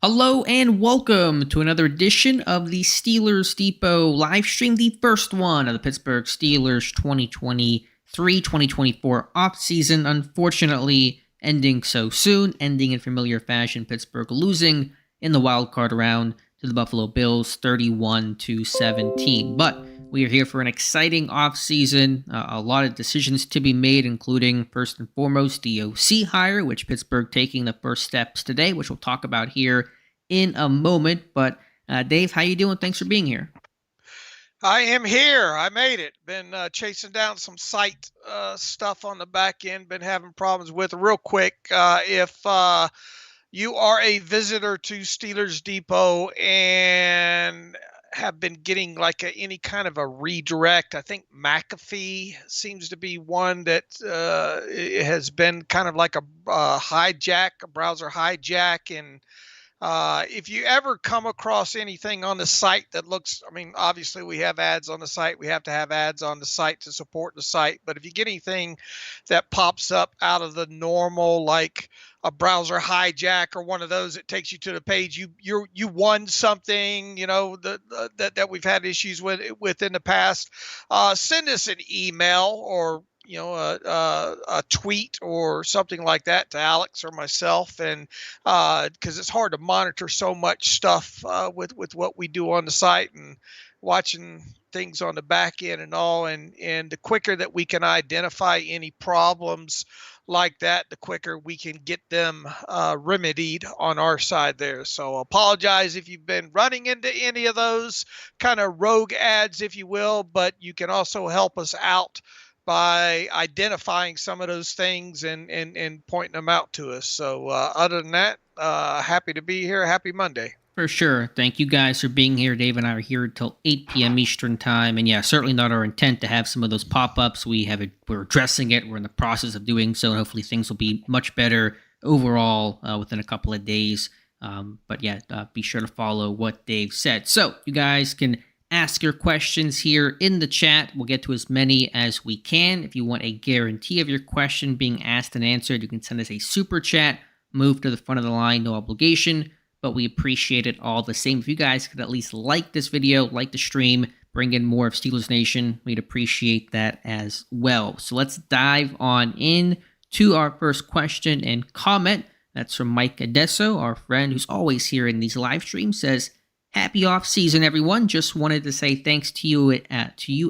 Hello and welcome to another edition of the Steelers Depot live stream, the first one of the Pittsburgh Steelers 2023-2024 offseason. Unfortunately, ending so soon, ending in familiar fashion, Pittsburgh losing in the wild card round to the Buffalo Bills 31-17. But we are here for an exciting offseason, a lot of decisions to be made, including first and foremost the OC hire, which Pittsburgh taking the first steps today, which we'll talk about here in a moment. But Dave, how you doing? Thanks for being here. I am here. I made it. Been chasing down some site stuff on the back end. Been having problems with it. Real quick, if you are a visitor to Steelers Depot and have been getting like any kind of a redirect, I think McAfee seems to be one that has been kind of like a hijack, a browser hijack. And if you ever come across anything on the site that looks, I mean, obviously we have ads on the site. We have to have ads on the site to support the site. But if you get anything that pops up out of the normal, like a browser hijack or one of those that takes you to the page, you won something, you know, that we've had issues with in the past, send us an email or a tweet or something like that to Alex or myself, and because it's hard to monitor so much stuff with what we do on the site and watching things on the back end and all, and the quicker that we can identify any problems like that, the quicker we can get them remedied on our side there. So apologize if you've been running into any of those kind of rogue ads, if you will, but you can also help us out by identifying some of those things and pointing them out to us. So other than that, happy to be here. Happy Monday. For sure. Thank you guys for being here. Dave and I are here until 8 p.m. Eastern time. And yeah, certainly not our intent to have some of those pop-ups. We're addressing it. We're in the process of doing so. And hopefully things will be much better overall within a couple of days. But yeah, be sure to follow what Dave said. So you guys can ask your questions here in the chat. We'll get to as many as we can. If you want a guarantee of your question being asked and answered, you can send us a super chat. Move to the front of the line, no obligation, but we appreciate it all the same. If you guys could at least like this video, like the stream, bring in more of Steelers Nation, we'd appreciate that as well. So let's dive on in to our first question and comment. That's from Mike Adesso, our friend who's always here in these live streams. Says, happy off season, everyone. Just wanted to say thanks to you,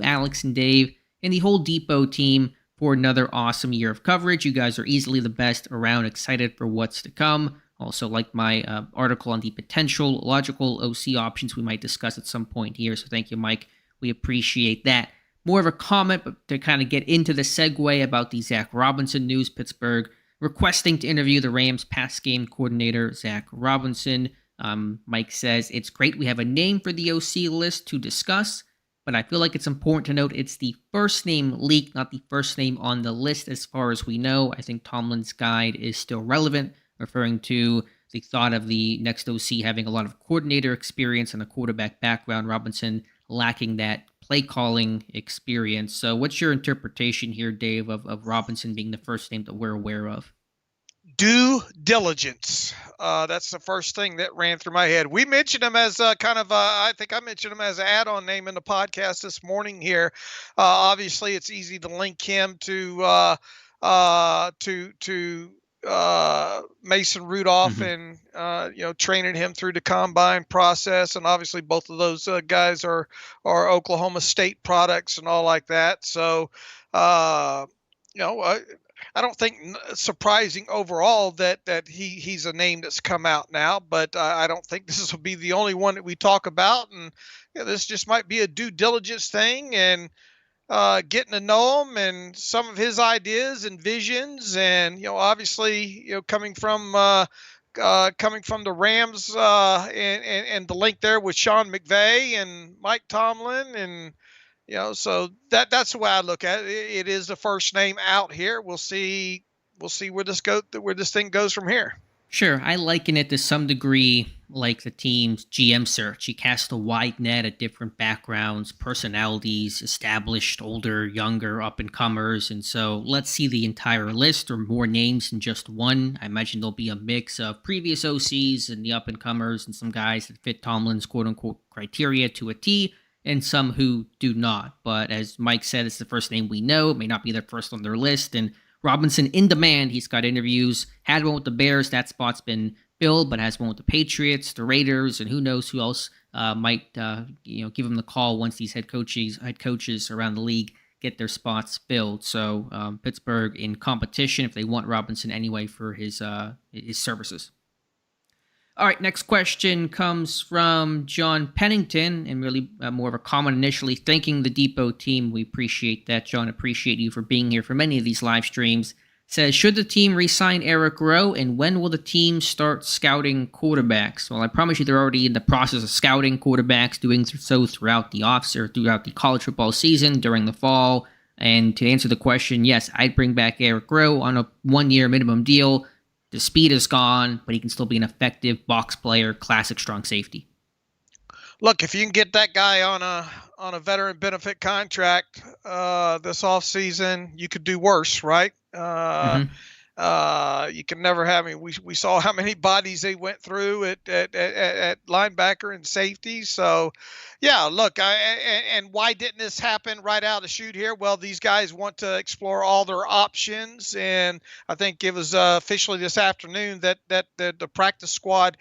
Alex and Dave, and the whole Depot team for another awesome year of coverage. You guys are easily the best around. Excited for what's to come. Also, like my article on the potential logical OC options we might discuss at some point here. So thank you, Mike. We appreciate that. More of a comment, but to kind of get into the segue about the Zack Robinson news, Pittsburgh requesting to interview the Rams pass game coordinator, Zack Robinson. Mike says, it's great we have a name for the OC list to discuss, but I feel like it's important to note it's the first name leaked, not the first name on the list as far as we know. I think Tomlin's guide is still relevant, referring to the thought of the next OC having a lot of coordinator experience and a quarterback background, Robinson lacking that play calling experience. So what's your interpretation here, Dave, of Robinson being the first name that we're aware of? Due diligence. That's the first thing that ran through my head. We mentioned him as I think I mentioned him as an add-on name in the podcast this morning here. Obviously, it's easy to link him to Mason Rudolph and training him through the combine process, and obviously both of those guys are Oklahoma State products and all like that. So I don't think surprising overall that he's a name that's come out now, but I don't think this will be the only one that we talk about, and this just might be a due diligence thing and getting to know him and some of his ideas and visions, and obviously coming from the Rams and the link there with Sean McVay and Mike Tomlin, and so that's the way I look at it. It is the first name out here. We'll see where this thing goes from here. Sure, I liken it to some degree like the team's GM search. He cast a wide net at different backgrounds, personalities, established, older, younger, up and comers. And so let's see the entire list or more names than just one. I imagine there'll be a mix of previous OCs and the up and comers and some guys that fit Tomlin's quote unquote criteria to a T and some who do not. But as Mike said, it's the first name we know. It may not be the first on their list. And Robinson in demand. He's got interviews. Had one with the Bears. That spot's been filled, but has one with the Patriots, the Raiders, and who knows who else might give him the call once these head coaches around the league get their spots filled. So Pittsburgh in competition if they want Robinson anyway for his services. All right, next question comes from John Pennington, and really more of a comment initially, thanking the Depot team. We appreciate that, John. Appreciate you for being here for many of these live streams. Says, should the team re-sign Eric Rowe, and when will the team start scouting quarterbacks? Well, I promise you they're already in the process of scouting quarterbacks, doing so throughout the throughout the college football season, during the fall. And to answer the question, yes, I'd bring back Eric Rowe on a 1-year minimum deal. The speed is gone, but he can still be an effective box player, classic strong safety. Look, if you can get that guy on a veteran benefit contract this offseason, you could do worse, right? You can never have me. We saw how many bodies they went through at linebacker and safety. So, yeah, look, and why didn't this happen right out of the chute here? Well, these guys want to explore all their options, and I think it was officially this afternoon that the practice squad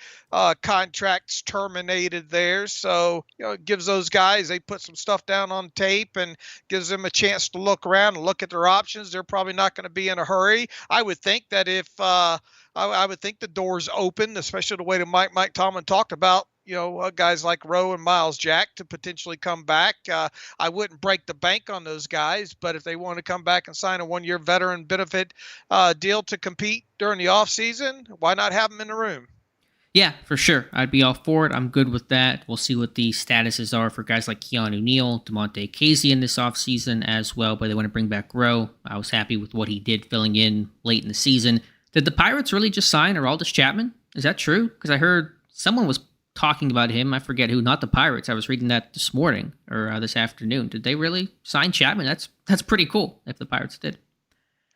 contracts terminated there. So, it gives those guys, they put some stuff down on tape and gives them a chance to look around and look at their options. They're probably not going to be in a hurry. I would think that if I would think the door's open, especially the way that Mike Tomlin talked about, guys like Rowe and Miles Jack to potentially come back. I wouldn't break the bank on those guys, but if they want to come back and sign a 1-year veteran benefit deal to compete during the offseason, why not have them in the room? Yeah, for sure. I'd be all for it. I'm good with that. We'll see what the statuses are for guys like Keanu Neal, DeMonte Casey in this offseason as well, but they want to bring back Rowe. I was happy with what he did filling in late in the season. Did the Pirates really just sign Aroldis Chapman? Is that true? Because I heard someone was talking about him. I forget who, not the Pirates. I was reading that this morning or this afternoon. Did they really sign Chapman? That's pretty cool if the Pirates did.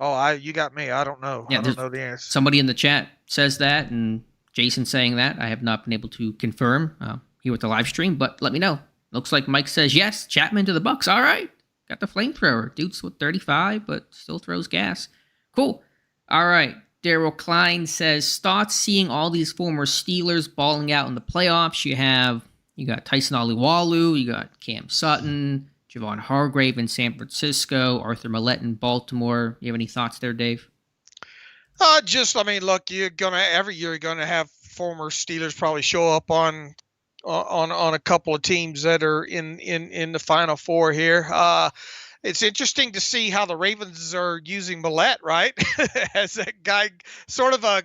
Oh, you got me. I don't know. Yeah, I don't know the answer. Somebody in the chat says that, and Jason saying that. I have not been able to confirm here with the live stream, but let me know. Looks like Mike says yes. Chapman to the Bucks. All right, got the flamethrower. Dude's with 35, but still throws gas. Cool. All right. Daryl Klein says, thoughts seeing all these former Steelers balling out in the playoffs. You got Tyson Alualu, you got Cam Sutton, Javon Hargrave in San Francisco, Arthur Millette in Baltimore. You have any thoughts there, Dave? Look, every year you're gonna have former Steelers probably show up on a couple of teams that are in the Final Four here. It's interesting to see how the Ravens are using Millette, right? As a guy, sort of a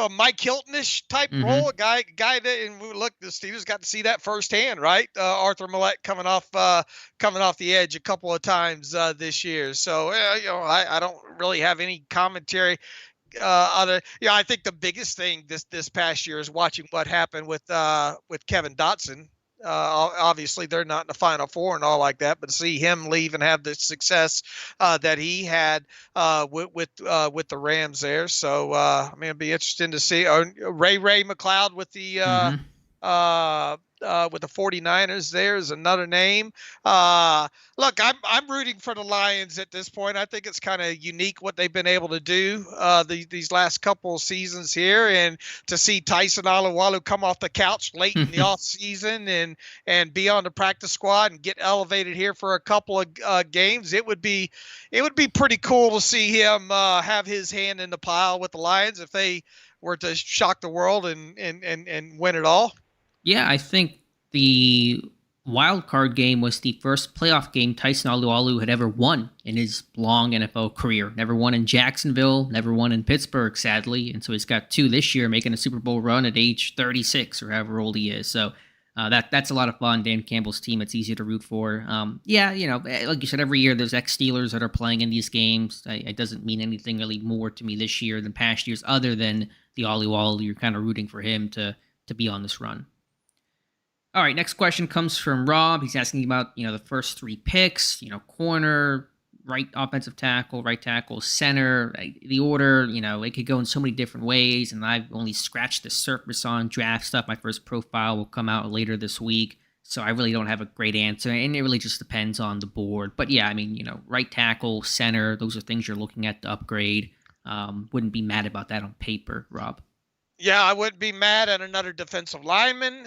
Mike Hilton-ish type role, a guy that, and look, the Steelers got to see that firsthand, right? Arthur Millette coming off the edge a couple of times this year. So, I don't really have any commentary. I think the biggest thing this past year is watching what happened with Kevin Dotson. Obviously, they're not in the Final Four and all like that, but to see him leave and have the success that he had with the Rams there. So, it'd be interesting to see Ray McLeod with the 49ers. There's another name. Look, I'm rooting for the Lions at this point. I think it's kind of unique what they've been able to do these last couple of seasons here, and to see Tyson Alualu come off the couch late in the offseason and be on the practice squad and get elevated here for a couple of games. It would be pretty cool to see him have his hand in the pile with the Lions if they were to shock the world and win it all. Yeah, I think the wild card game was the first playoff game Tyson Alualu had ever won in his long NFL career. Never won in Jacksonville, never won in Pittsburgh, sadly. And so he's got 2 this year, making a Super Bowl run at age 36 or however old he is. So That's a lot of fun. Dan Campbell's team, it's easy to root for. Yeah, like you said, every year there's ex-Steelers that are playing in these games. It doesn't mean anything really more to me this year than past years, other than the Ollie Wall. You're kind of rooting for him to be on this run. All right, next question comes from Rob. He's asking about, the first 3 picks, corner, right offensive tackle, right tackle, center, the order, it could go in so many different ways, and I've only scratched the surface on draft stuff. My first profile will come out later this week, so I really don't have a great answer, and it really just depends on the board. But yeah, right tackle, center, those are things you're looking at to upgrade. Wouldn't be mad about that on paper, Rob. Yeah, I wouldn't be mad at another defensive lineman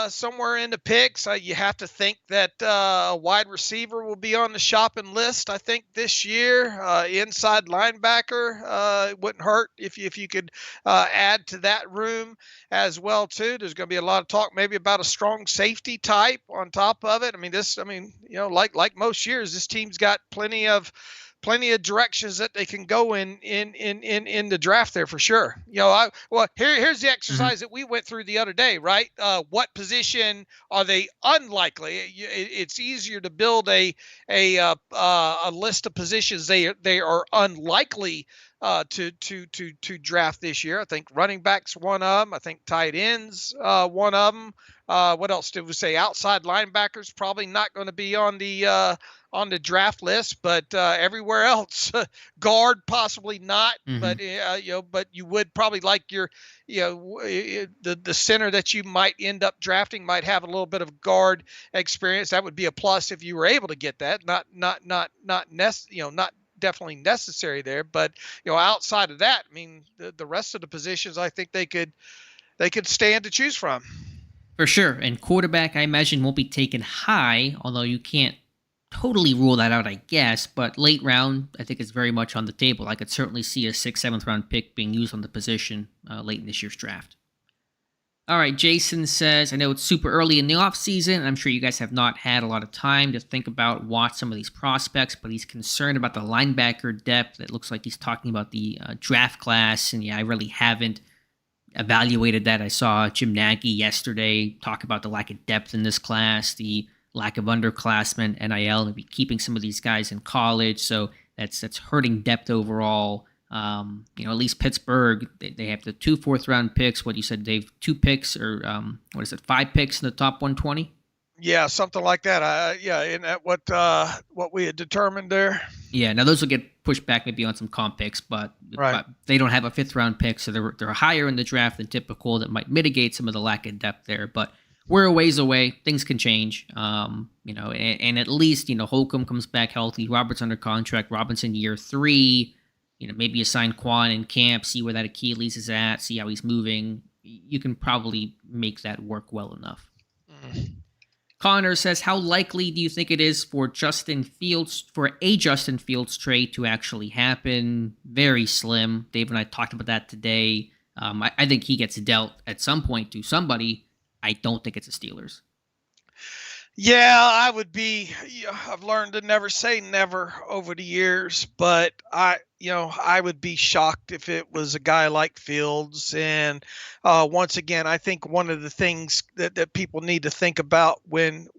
somewhere in the picks. You have to think that a wide receiver will be on the shopping list, I think, this year. Inside linebacker wouldn't hurt if you could add to that room as well, too. There's going to be a lot of talk maybe about a strong safety type on top of it. Like most years, this team's got plenty of directions that they can go in the draft there for sure. Here's the exercise that we went through the other day, right? What position are they unlikely? It's easier to build a list of positions they are unlikely to draft this year. I think running backs one of them. I think tight ends one of them. What else did we say? Outside linebackers probably not going to be on the draft list, but everywhere else, guard possibly not. Mm-hmm. But you would probably like your, the center that you might end up drafting might have a little bit of guard experience. That would be a plus if you were able to get that. Not definitely necessary there, but outside of that, the rest of the positions, I think they could stand to choose from. For sure. And quarterback, I imagine, won't be taken high, although you can't totally rule that out, I guess. But late round, I think it's very much on the table. I could certainly see a 6th, 7th round pick being used on the position late in this year's draft. All right, Jason says, I know it's super early in the offseason. I'm sure you guys have not had a lot of time to think about, watch some of these prospects, but he's concerned about the linebacker depth. It looks like he's talking about the draft class, and yeah, I really haven't evaluated that. I saw Jim Nagy yesterday talk about the lack of depth in this class, the lack of underclassmen, NIL, and be keeping some of these guys in college. So that's hurting depth overall. At least Pittsburgh, they have the 2 4th-round picks. What you said, Dave, 2 picks or 5 picks in the top 120? Yeah, something like that. Isn't that what we had determined there? Yeah, now those will get pushed back maybe on some comp picks, but they don't have a 5th-round pick, so they're higher in the draft than typical. That might mitigate some of the lack of depth there, but we're a ways away. Things can change, and at least, Holcomb comes back healthy. Roberts under contract. Robinson year 3. Maybe you sign Quan in camp, see where that Achilles is at, see how he's moving. You can probably make that work well enough. Mm. Connor says, how likely do you think it is for a Justin Fields trade to actually happen? Very slim. Dave and I talked about that today. I think he gets dealt at some point to somebody. I don't think it's the Steelers. Yeah, I've learned to never say never over the years, but I would be shocked if it was a guy like Fields. And once again, I think one of the things that people need to think about when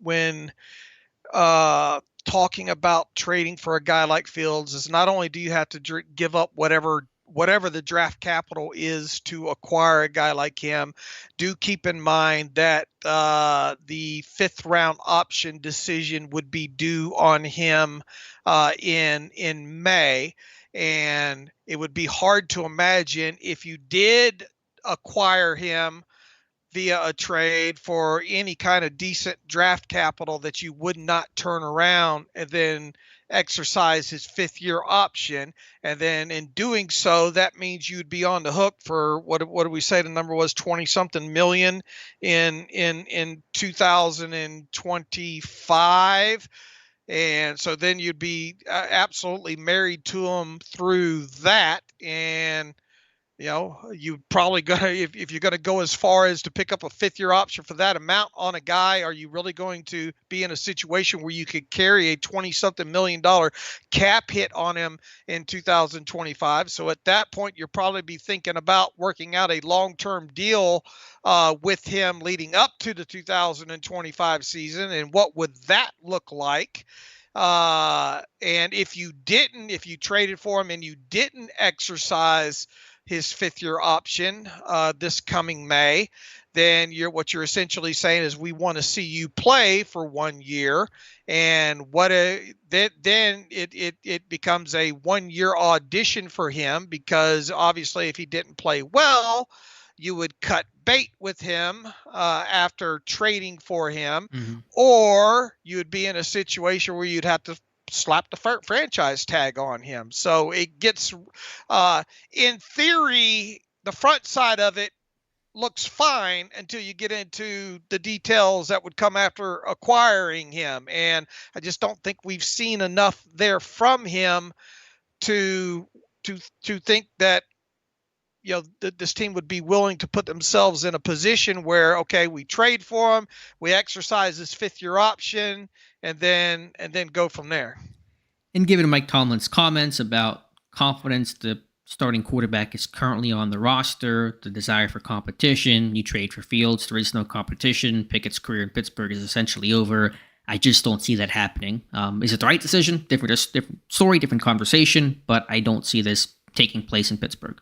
talking about trading for a guy like Fields is not only do you have to give up whatever the draft capital is to acquire a guy like him, do keep in mind that the 5th-round option decision would be due on him in May. And it would be hard to imagine if you did acquire him via a trade for any kind of decent draft capital that you would not turn around and then exercise his 5th-year option. And then in doing so, that means you'd be on the hook for what do we say the number was, 20-something million in 2025. And so then you'd be absolutely married to him through that. And You probably gonna if you're gonna go as far as to pick up a 5th-year option for that amount on a guy, are you really going to be in a situation where you could carry a 20-something million dollar cap hit on him in 2025? So at that point, you'll probably be thinking about working out a long-term deal with him leading up to the 2025 season, and what would that look like? And if you traded for him and you didn't exercise his 5th-year option this coming May, then what you're essentially saying is we want to see you play for 1 year, and then it becomes a 1-year audition for him, because obviously if he didn't play well, you would cut bait with him after trading for him, or you would be in a situation where you'd have to slap the franchise tag on him. So it gets, in theory, the front side of it looks fine until you get into the details that would come after acquiring him. And I just don't think we've seen enough there from him to think that this team would be willing to put themselves in a position where, okay, we trade for him, we exercise this 5th-year option, and then go from there. And given Mike Tomlin's comments about confidence, the starting quarterback is currently on the roster, the desire for competition, you trade for Fields, there is no competition, Pickett's career in Pittsburgh is essentially over. I just don't see that happening. Is it the right decision? Different story, different conversation, but I don't see this taking place in Pittsburgh.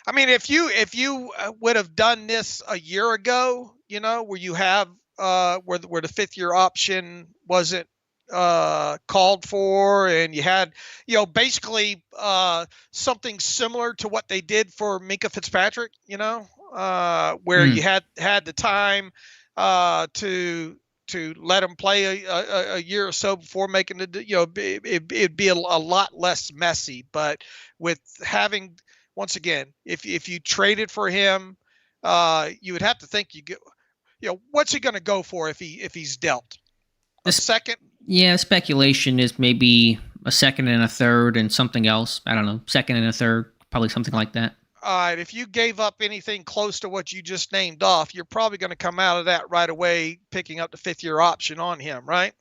I mean, if you would have done this a year ago, where you have where the 5th-year option wasn't called for, and you had basically something similar to what they did for Minkah Fitzpatrick, where you had the time to let him play a year or so before making it'd be a lot less messy. But with having, once again, if you traded for him, you would have to think what's he going to go for if he's dealt a second? Yeah, speculation is maybe a second and a third and something else. I don't know, second and a third, probably something like that. All right, if you gave up anything close to what you just named off, you're probably going to come out of that right away picking up the 5th-year option on him, right?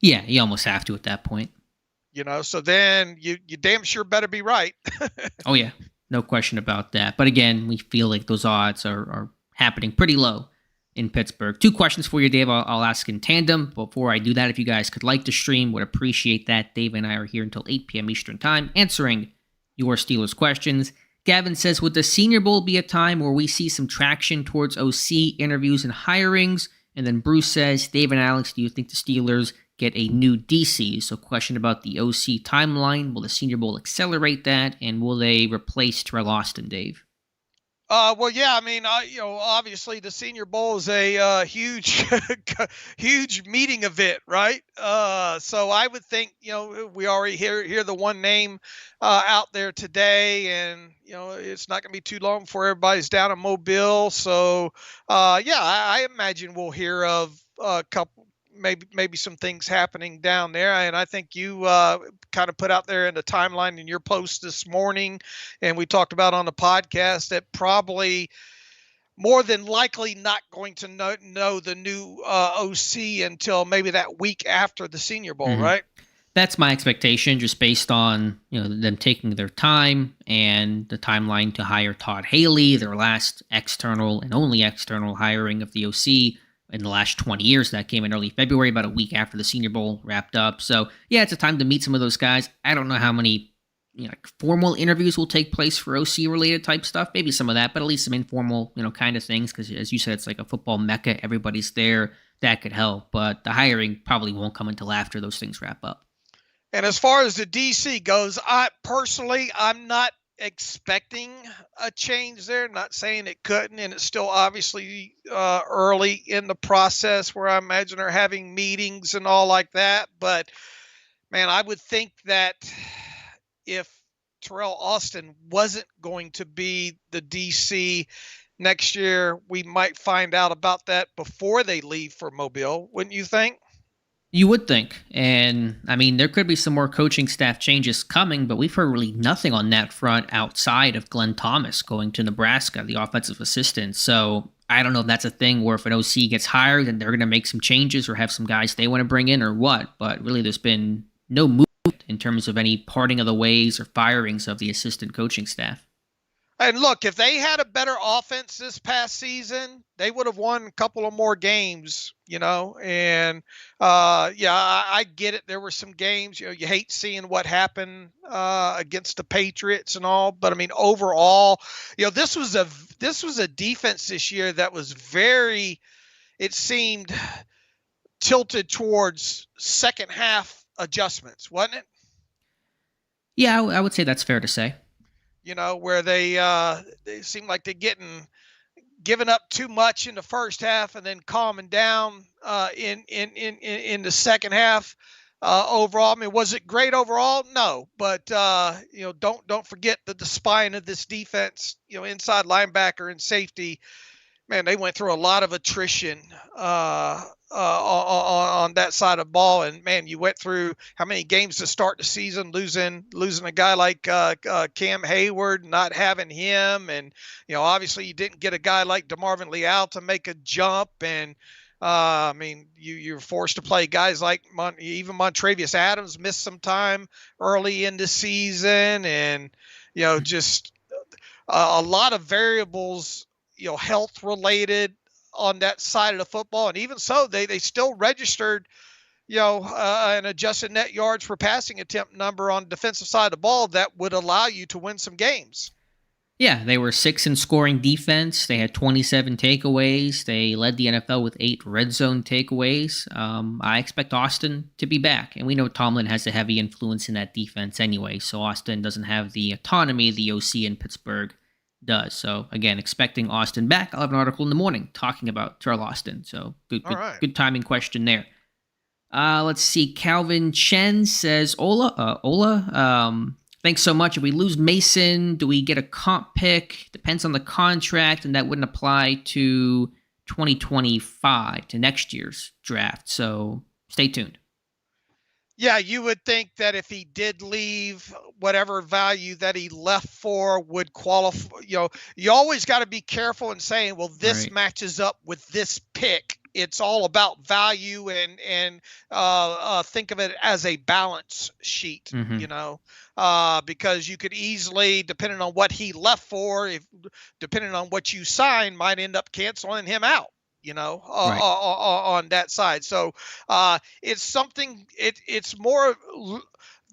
Yeah, you almost have to at that point. So then you damn sure better be right. Oh, yeah, no question about that. But again, we feel like those odds are happening pretty low in Pittsburgh. 2 questions for you, Dave. I'll ask in tandem. Before I do that, if you guys could like the stream, would appreciate that. Dave and I are here until 8 p.m. Eastern Time answering your Steelers questions. Gavin says, would the Senior Bowl be a time where we see some traction towards OC interviews and hirings? And then Bruce says, Dave and Alex, do you think the Steelers get a new DC? So question about the OC timeline. Will the Senior Bowl accelerate that? And will they replace Terrell Austin, Dave? Well, yeah, I mean, obviously the Senior Bowl is a huge, huge meeting event, right? So I would think, we already hear the one name out there today, and it's not going to be too long before everybody's down in Mobile. So, yeah, I imagine we'll hear of a couple. Maybe some things happening down there. And I think you kind of put out there in the timeline in your post this morning, and we talked about on the podcast, that probably more than likely not going to know the new OC until maybe that week after the Senior Bowl, right? That's my expectation, just based on them taking their time and the timeline to hire Todd Haley, their last external and only external hiring of the OC in the last 20 years. That came in early February, about a week after the Senior Bowl wrapped up. So, yeah, it's a time to meet some of those guys. I don't know how many formal interviews will take place for OC-related type stuff. Maybe some of that, but at least some informal, kind of things, because as you said, it's like a football mecca. Everybody's there. That could help. But the hiring probably won't come until after those things wrap up. And as far as the DC goes, I'm not expecting a change there. Not saying it couldn't, and it's still obviously early in the process, where I imagine they're having meetings and all like that. But man, I would think that if Terrell Austin wasn't going to be the DC next year, we might find out about that before they leave for Mobile, wouldn't you think? You would think. And I mean, there could be some more coaching staff changes coming, but we've heard really nothing on that front outside of Glenn Thomas going to Nebraska, the offensive assistant. So I don't know if that's a thing where if an OC gets hired and they're going to make some changes or have some guys they want to bring in or what. But really, there's been no movement in terms of any parting of the ways or firings of the assistant coaching staff. And look, if they had a better offense this past season, they would have won a couple of more games, And I get it. There were some games, you hate seeing what happened against the Patriots and all, but I mean, overall, this was a defense this year that was it seemed tilted towards second half adjustments, wasn't it? Yeah, I would say that's fair to say. Where they seem like they're giving up too much in the first half and then calming down in the second half. Overall, I mean, was it great overall? No, but don't forget that the spine of this defense, inside linebacker and safety, man, they went through a lot of attrition on that side of the ball. And man, you went through how many games to start the season, losing a guy like Cam Hayward, not having him, and obviously you didn't get a guy like DeMarvin Leal to make a jump, and I mean, you're forced to play guys like even Montravius Adams missed some time early in the season, and just a lot of variables, health related on that side of the football. And even so, they still registered, an adjusted net yards per passing attempt number on the defensive side of the ball that would allow you to win some games. Yeah, they were 6th in scoring defense. They had 27 takeaways. They led the NFL with 8 red zone takeaways. I expect Austin to be back. And we know Tomlin has a heavy influence in that defense anyway, so Austin doesn't have the autonomy the OC in Pittsburgh does. So again, expecting Austin back. I'll have an article in the morning talking about Terrell Austin. So good timing question there. Let's see. Calvin Chen says, Ola, thanks so much. If we lose Mason, do we get a comp pick? Depends on the contract, and that wouldn't apply to 2025, to next year's draft. So stay tuned. Yeah, you would think that if he did leave, whatever value that he left for would qualify. You always got to be careful in saying, well, this matches up with this pick. It's all about value, and think of it as a balance sheet, because you could easily, depending on what he left for, depending on what you sign, might end up canceling him out. On that side. So it's something. It's more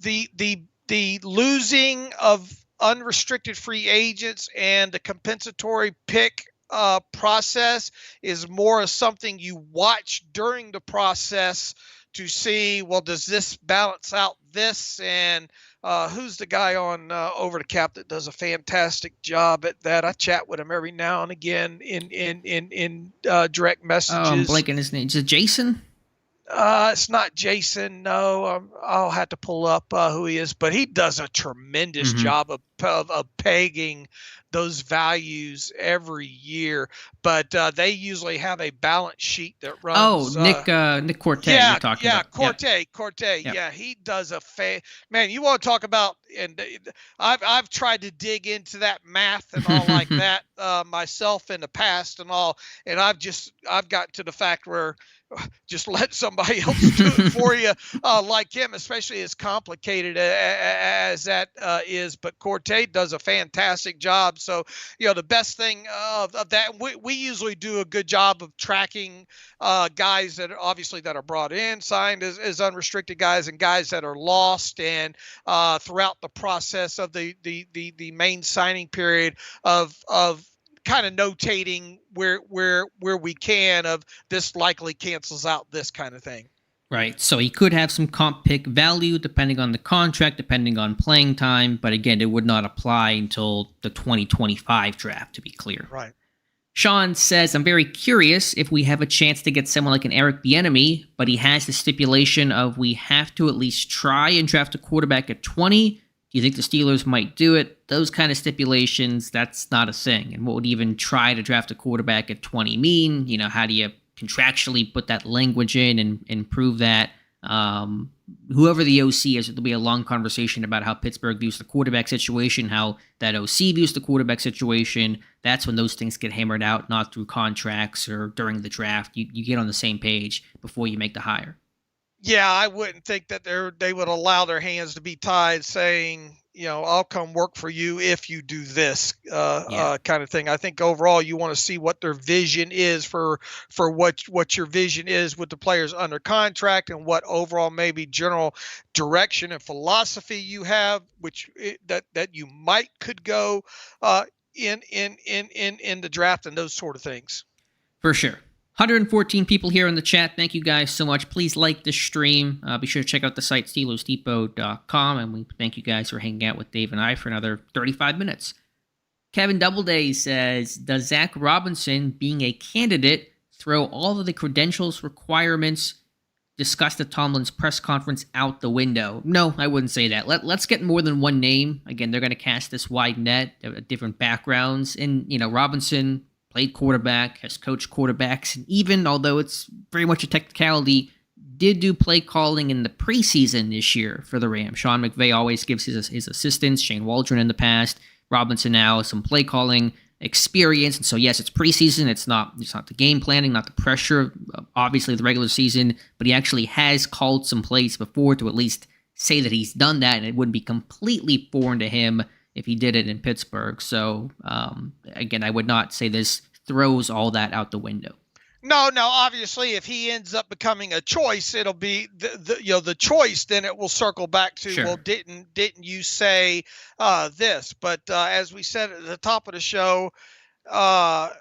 the losing of unrestricted free agents and the compensatory pick process is more of something you watch during the process to see, well, does this balance out this? And who's the guy on Over the Cap that does a fantastic job at that? I chat with him every now and again in direct messages. Oh, I'm blanking his name. Is it Jason? It's not Jason. No, I'll have to pull up who he is, but he does a tremendous job of pegging those values every year. But they usually have a balance sheet that runs. Oh, Nick Corte. Yeah, you're talking about. Corte. Yeah, he does man. You want to talk about? And I've tried to dig into that math and all like that myself in the past and all, and I've got to the fact where just let somebody else do it for you, like him, especially as complicated as that is. But Corte does a fantastic job. So, the best thing of that, we usually do a good job of tracking guys that are brought in, signed as unrestricted guys, and guys that are lost, and throughout the process of the main signing period of kind of notating where we can of this likely cancels out this kind of thing. Right. So he could have some comp pick value depending on the contract, depending on playing time. But again, it would not apply until the 2025 draft, to be clear. Right. Sean says, I'm very curious if we have a chance to get someone like an Eric Bieniemy, but he has the stipulation of we have to at least try and draft a quarterback at 20. Do you think the Steelers might do it? Those kind of stipulations, that's not a thing. And what would even try to draft a quarterback at 20 mean? How do you contractually put that language in and prove that? whoever the OC is, there'll be a long conversation about how Pittsburgh views the quarterback situation, how that OC views the quarterback situation. That's when those things get hammered out, not through contracts or during the draft. You get on the same page before you make the hire. Yeah, I wouldn't think that they would allow their hands to be tied, saying, I'll come work for you if you do this kind of thing. I think overall you want to see what their vision is for what your vision is with the players under contract, and what overall maybe general direction and philosophy you have, that you could go in the draft and those sort of things. For sure. 114 people here in the chat. Thank you guys so much. Please like this stream. Be sure to check out the site SteelersDepot.com. And we thank you guys for hanging out with Dave and I for another 35 minutes. Kevin Doubleday says, does Zack Robinson, being a candidate, throw all of the credentials requirements discussed at Tomlin's press conference out the window? No, I wouldn't say that. Let's get more than one name. Again, they're going to cast this wide net of different backgrounds. And, Robinson played quarterback, has coached quarterbacks, and even, although it's very much a technicality, did do play calling in the preseason this year for the Rams. Sean McVay always gives his assistants, Shane Waldron in the past, Robinson now has some play calling experience. And so, yes, it's preseason. It's not the game planning, not the pressure, obviously the regular season, but he actually has called some plays before to at least say that he's done that, and it wouldn't be completely foreign to him if he did it in Pittsburgh. So, again, I would not say this throws all that out the window. No, obviously, if he ends up becoming a choice, it'll be the choice. Then it will circle back to, sure, well, didn't you say this? But as we said at the top of the show, I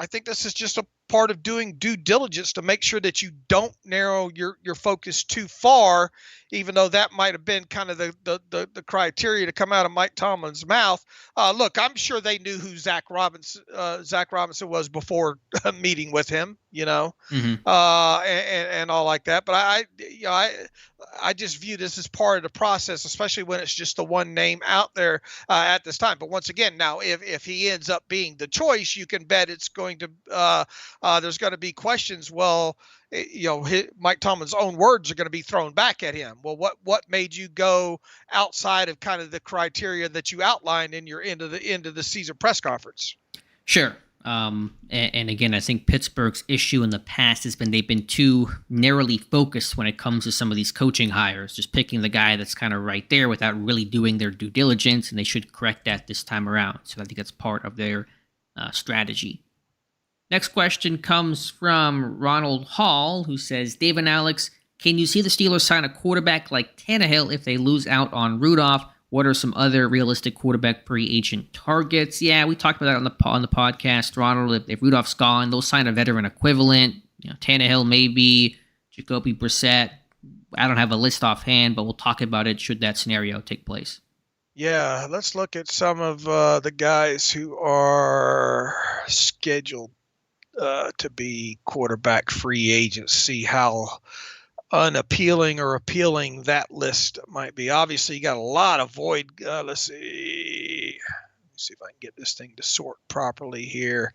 think this is just a part of doing due diligence to make sure that you don't narrow your focus too far, even though that might have been kind of the criteria to come out of Mike Tomlin's mouth. Look, I'm sure they knew who Zack Robinson was before meeting with him, and all like that. But I just view this as part of the process, especially when it's just the one name out there at this time. But once again, now if he ends up being the choice, you can bet it's going to there's going to be questions. Well, Mike Tomlin's own words are going to be thrown back at him. Well, what made you go outside of kind of the criteria that you outlined in your end of the season press conference? Sure. And again, I think Pittsburgh's issue in the past has been they've been too narrowly focused when it comes to some of these coaching hires, just picking the guy that's kind of right there without really doing their due diligence, and they should correct that this time around. So I think that's part of their strategy. Next question comes from Ronald Hall, who says, Dave and Alex, can you see the Steelers sign a quarterback like Tannehill if they lose out on Rudolph? What are some other realistic quarterback free agent targets? Yeah, we talked about that on the podcast, Ronald. If Rudolph's gone, they'll sign a veteran equivalent. Tannehill maybe, Jacoby Brissett. I don't have a list offhand, but we'll talk about it should that scenario take place. Yeah, let's look at some of the guys who are scheduled to be quarterback free agents, see how unappealing or appealing that list might be. Obviously, you got a lot of void. Let's see if I can get this thing to sort properly here.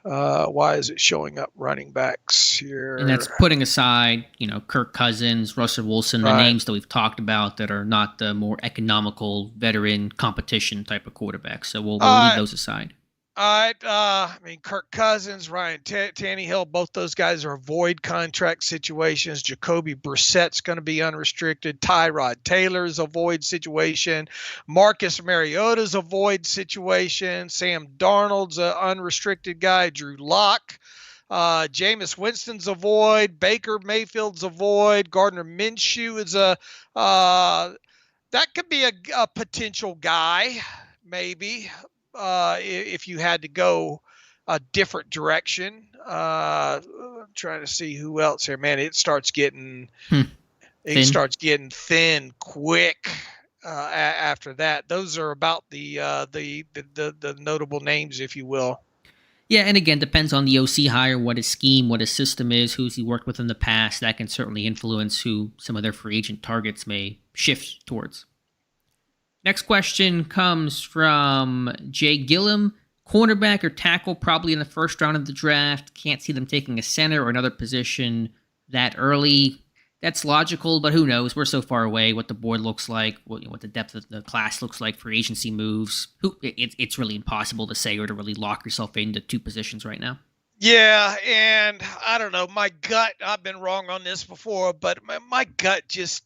Why is it showing up running backs here? And that's putting aside, Kirk Cousins, Russell Wilson, the names that we've talked about that are not the more economical veteran competition type of quarterbacks. So we'll leave those aside. All right. Kirk Cousins, Ryan Tannehill, both those guys are void contract situations. Jacoby Brissett's going to be unrestricted. Tyrod Taylor's a void situation. Marcus Mariota's a void situation. Sam Darnold's an unrestricted guy. Drew Lock. Jameis Winston's a void. Baker Mayfield's a void. Gardner Minshew is that could be a potential guy, maybe. If you had to go a different direction, I'm trying to see who else here. Man, it starts getting thin quick after that. Those are about the notable names, if you will. Yeah, and again, depends on the OC hire, what his scheme, what his system is, who's he worked with in the past. That can certainly influence who some of their free agent targets may shift towards. Next question comes from Jay Gillum. Cornerback or tackle probably in the first round of the draft. Can't see them taking a center or another position that early. That's logical, but who knows? We're so far away. What the board looks like, what the depth of the class looks like for agency moves. It's really impossible to say or to really lock yourself into two positions right now. Yeah, and I don't know. My gut, I've been wrong on this before, but my gut just,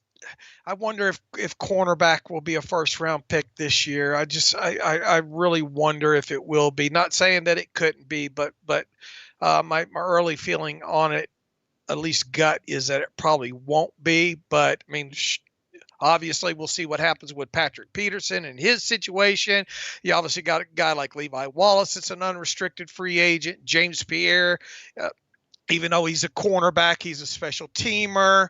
I wonder if cornerback will be a first round pick this year. I really wonder if it will be. Not saying that it couldn't be, but my early feeling on it, at least gut, is that it probably won't be. But I mean, obviously, we'll see what happens with Patrick Peterson and his situation. You obviously got a guy like Levi Wallace that's an unrestricted free agent. James Pierre, even though he's a cornerback, he's a special teamer.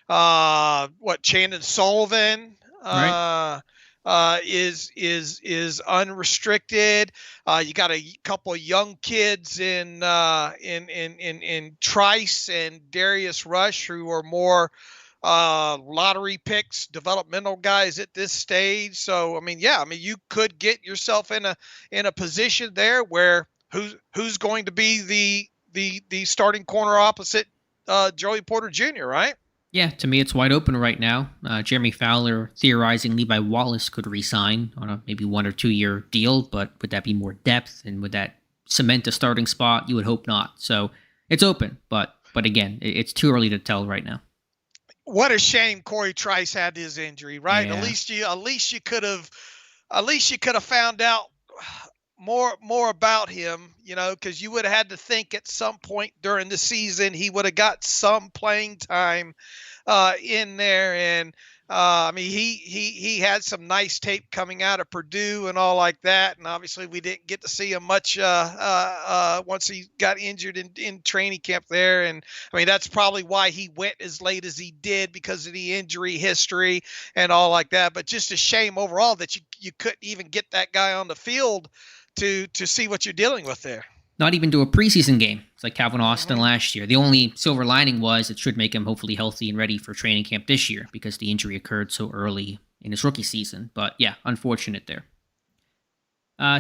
Chandon Sullivan Right. is unrestricted. You got a couple of young kids in Trice and Darius Rush, who are more lottery picks, developmental guys at this stage. So I mean, you could get yourself in a position there where who's going to be the starting corner opposite Joey Porter Jr., right? Yeah, to me, it's wide open right now. Jeremy Fowler theorizing Levi Wallace could re-sign on a maybe 1 or 2 year deal, but would that be more depth and would that cement a starting spot? You would hope not. So it's open, but again, it's too early to tell right now. What a shame Corey Trice had his injury, right? Yeah. At least you could have found out more about him, because you would have had to think at some point during the season he would have got some playing time in there. And I mean, he had some nice tape coming out of Purdue and all like that. And obviously we didn't get to see him much once he got injured in training camp there. And I mean, that's probably why he went as late as he did, because of the injury history and all like that. But just a shame overall that you couldn't even get that guy on the field to see what you're dealing with there. Not even to a preseason game. It's like Calvin Austin last year. The only silver lining was it should make him hopefully healthy and ready for training camp this year, because the injury occurred so early in his rookie season. But yeah, unfortunate there.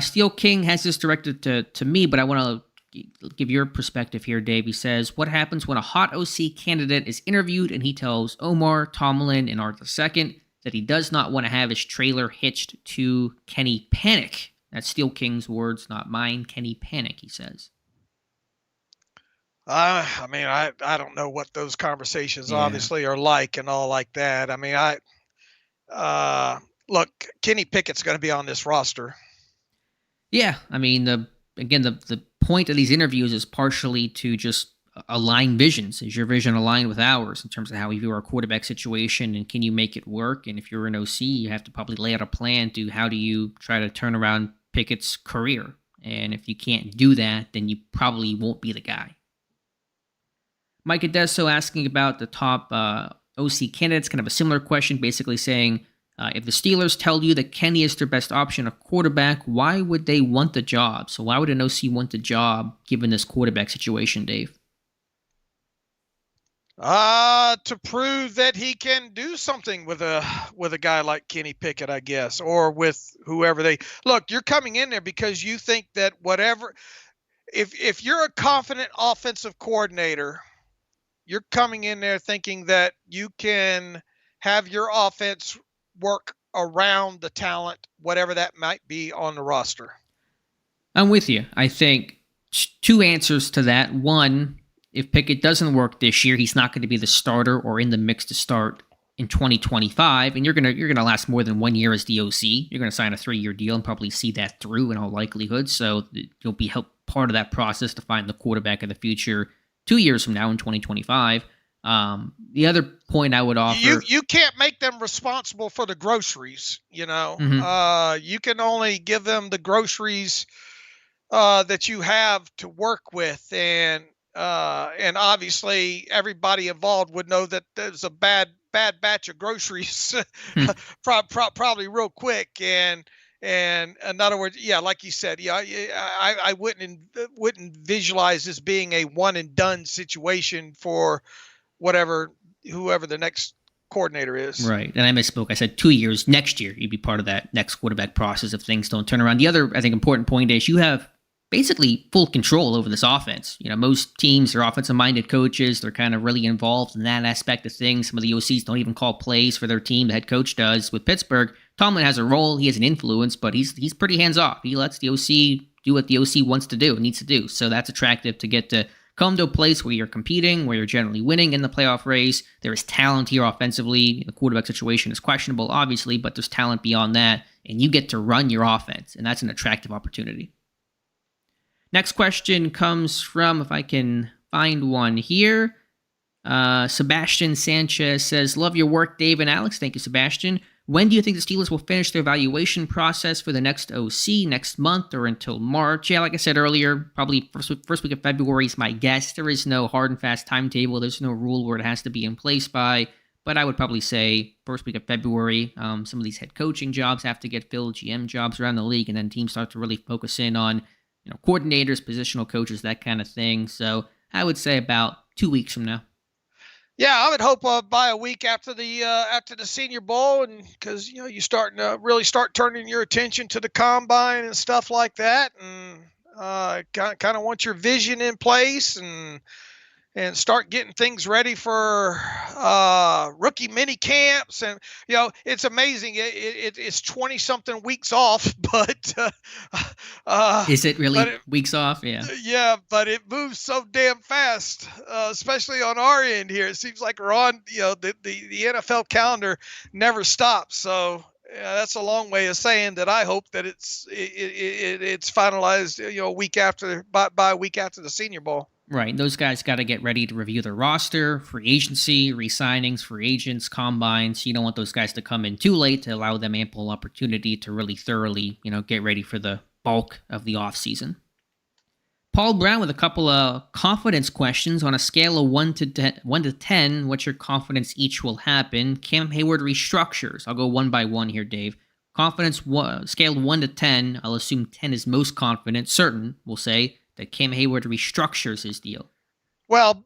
Steel King has this directed to me, but I want to give your perspective here, Dave. He says, what happens when a hot OC candidate is interviewed and he tells Omar, Tomlin, and Art II that he does not want to have his trailer hitched to Kenny Panic? That's Steel King's words, not mine. Kenny Panic, he says. I mean, I don't know what those conversations obviously are like and all like that. I mean, look, Kenny Pickett's going to be on this roster. Yeah, I mean, the point of these interviews is partially to just align visions. Is your vision aligned with ours in terms of how we view our quarterback situation, and can you make it work? And if you're an OC, you have to probably lay out a plan to how do you try to turn around Pickett's career. And if you can't do that, then you probably won't be the guy. Mike Adesso asking about the top OC candidates, kind of a similar question, basically saying, if the Steelers tell you that Kenny is their best option at quarterback, why would they want the job? So why would an OC want the job given this quarterback situation, Dave? To prove that he can do something with a guy like Kenny Pickett, I guess, or with whoever they look. You're coming in there because you think that whatever, if you're a confident offensive coordinator, you're coming in there thinking that you can have your offense work around the talent, whatever that might be on the roster. I'm with you. I think two answers to that. One, if Pickett doesn't work this year, he's not going to be the starter or in the mix to start in 2025, and you're gonna last more than 1 year as the OC. You're going to sign a 3-year deal and probably see that through in all likelihood. So you'll be part of that process to find the quarterback of the future 2 years from now in 2025. The other point I would offer, you can't make them responsible for the groceries. You can only give them the groceries that you have to work with, and obviously everybody involved would know that there's a bad batch of groceries probably real quick. And in other words, yeah, like you said, I wouldn't visualize this being a one and done situation for whoever the next coordinator is. Right. And I misspoke. I said 2 years. Next year, you'd be part of that next quarterback process if things don't turn around. The other, I think, important point is you have basically full control over this offense. Most teams are offensive-minded coaches. They're kind of really involved in that aspect of things. Some of the OCs don't even call plays for their team. The head coach does. With Pittsburgh, Tomlin has a role. He has an influence, but he's pretty hands-off. He lets the OC do what the OC wants to do, needs to do. So that's attractive to get to come to a place where you're competing, where you're generally winning in the playoff race. There is talent here offensively. The quarterback situation is questionable, obviously, but there's talent beyond that, and you get to run your offense, and that's an attractive opportunity. Next question comes from, if I can find one here, Sebastian Sanchez says, love your work, Dave and Alex. Thank you, Sebastian. When do you think the Steelers will finish their evaluation process for the next OC, next month or until March? Yeah, like I said earlier, probably first week of February is my guess. There is no hard and fast timetable. There's no rule where it has to be in place by, but I would probably say first week of February. Some of these head coaching jobs have to get filled, GM jobs around the league, and then teams start to really focus in on coordinators, positional coaches, that kind of thing. So I would say about 2 weeks from now. Yeah, I would hope by a week after the Senior Bowl, and because you starting to really start turning your attention to the combine and stuff like that, and kind of want your vision in place and start getting things ready for rookie mini camps. And it's amazing. It's 20 something weeks off, but is it really weeks off? Yeah, but it moves so damn fast, especially on our end here. It seems like we're on the NFL calendar never stops. So that's a long way of saying that I hope that it's finalized a week after by a week after the Senior Bowl. Right. Those guys got to get ready to review their roster, free agency, re-signings, free agents, combines. You don't want those guys to come in too late to allow them ample opportunity to really thoroughly, get ready for the bulk of the offseason. Paul Brown with a couple of confidence questions. On a scale of 1 to 10, what's your confidence each will happen? Cam Hayward restructures. I'll go one by one here, Dave. Confidence scale 1 to 10. I'll assume 10 is most confident, certain, we'll say, that Cam Hayward restructures his deal. Well,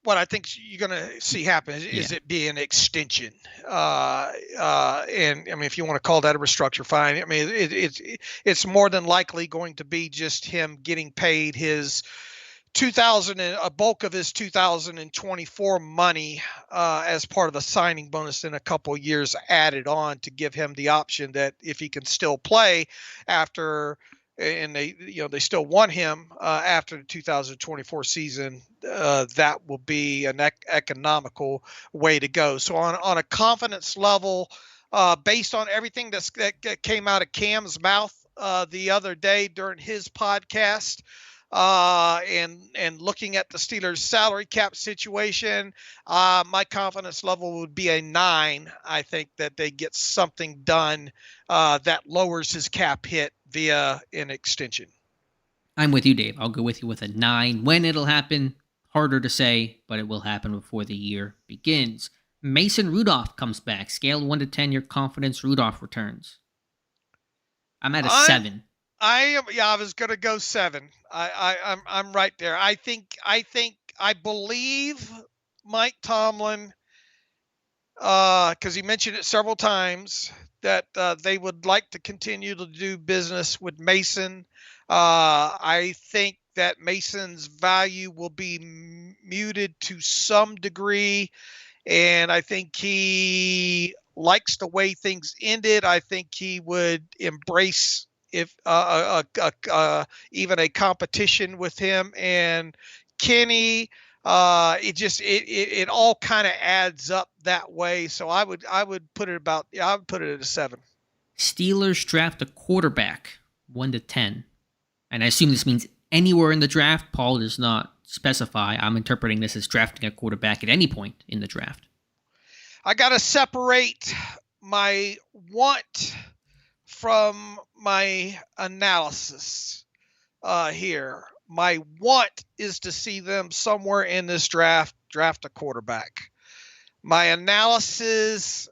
what I think you're going to see happen is it be an extension. And I mean, if you want to call that a restructure, fine. I mean, it's more than likely going to be just him getting paid his a bulk of his 2024 money as part of a signing bonus, and a couple of years added on to give him the option that if he can still play after. And they still want him after the 2024 season. That will be an economical way to go. So on a confidence level, based on everything that came out of Cam's mouth the other day during his podcast, and looking at the Steelers' salary cap situation, my confidence level would be a 9. I think that they get something done that lowers his cap hit via an extension. I'm with you, Dave. I'll go with you with a 9. When it'll happen, harder to say, but it will happen before the year begins. Mason Rudolph comes back. Scale 1 to 10, your confidence Rudolph returns. I'm at a 7. I was gonna go 7. I'm right there. I believe Mike Tomlin, because he mentioned it several times, that they would like to continue to do business with Mason. I think that Mason's value will be muted to some degree, and I think he likes the way things ended. I think he would embrace if even a competition with him and Kenny. It all kind of adds up that way. So I would put it at a 7. Steelers draft a quarterback 1 to 10. And I assume this means anywhere in the draft. Paul does not specify. I'm interpreting this as drafting a quarterback at any point in the draft. I got to separate my want from my analysis here. My want is to see them somewhere in this draft a quarterback. My analysis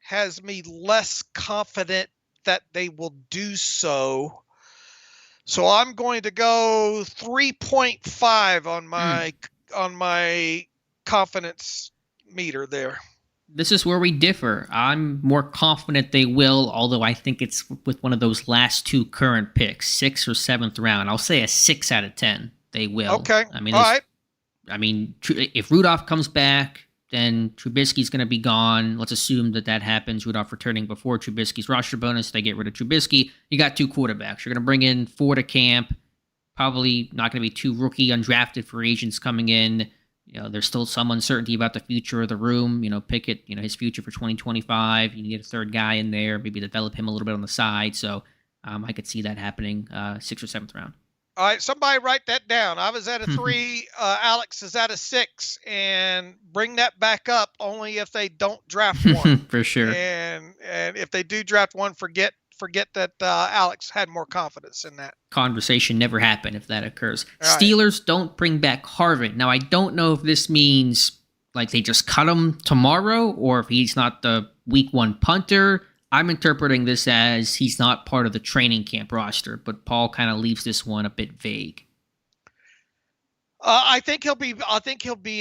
has me less confident that they will do so. So I'm going to go 3.5 on my confidence meter there. This is where we differ. I'm more confident they will, although I think it's with one of those last two current picks, 6th or 7th round. I'll say a 6 out of 10. They will. Okay. I mean, All right. if Rudolph comes back, then Trubisky's going to be gone. Let's assume that happens. Rudolph returning before Trubisky's roster bonus. They get rid of Trubisky. You got two quarterbacks. You're going to bring in 4 to camp. Probably not going to be 2 rookie undrafted free agents coming in. There's still some uncertainty about the future of the room. Pickett, his future for 2025. You need a third guy in there, maybe develop him a little bit on the side. So I could see that happening 6th or 7th round. All right, somebody write that down. I was at a 3. Alex is at a 6, and bring that back up only if they don't draft one. For sure. And if they do draft one, forget that Alex had more confidence in that. Conversation never happened if that occurs. All right. Steelers don't bring back Harvin. Now, I don't know if this means like they just cut him tomorrow or if he's not the week 1 punter. I'm interpreting this as he's not part of the training camp roster, but Paul kind of leaves this one a bit vague. I think he'll be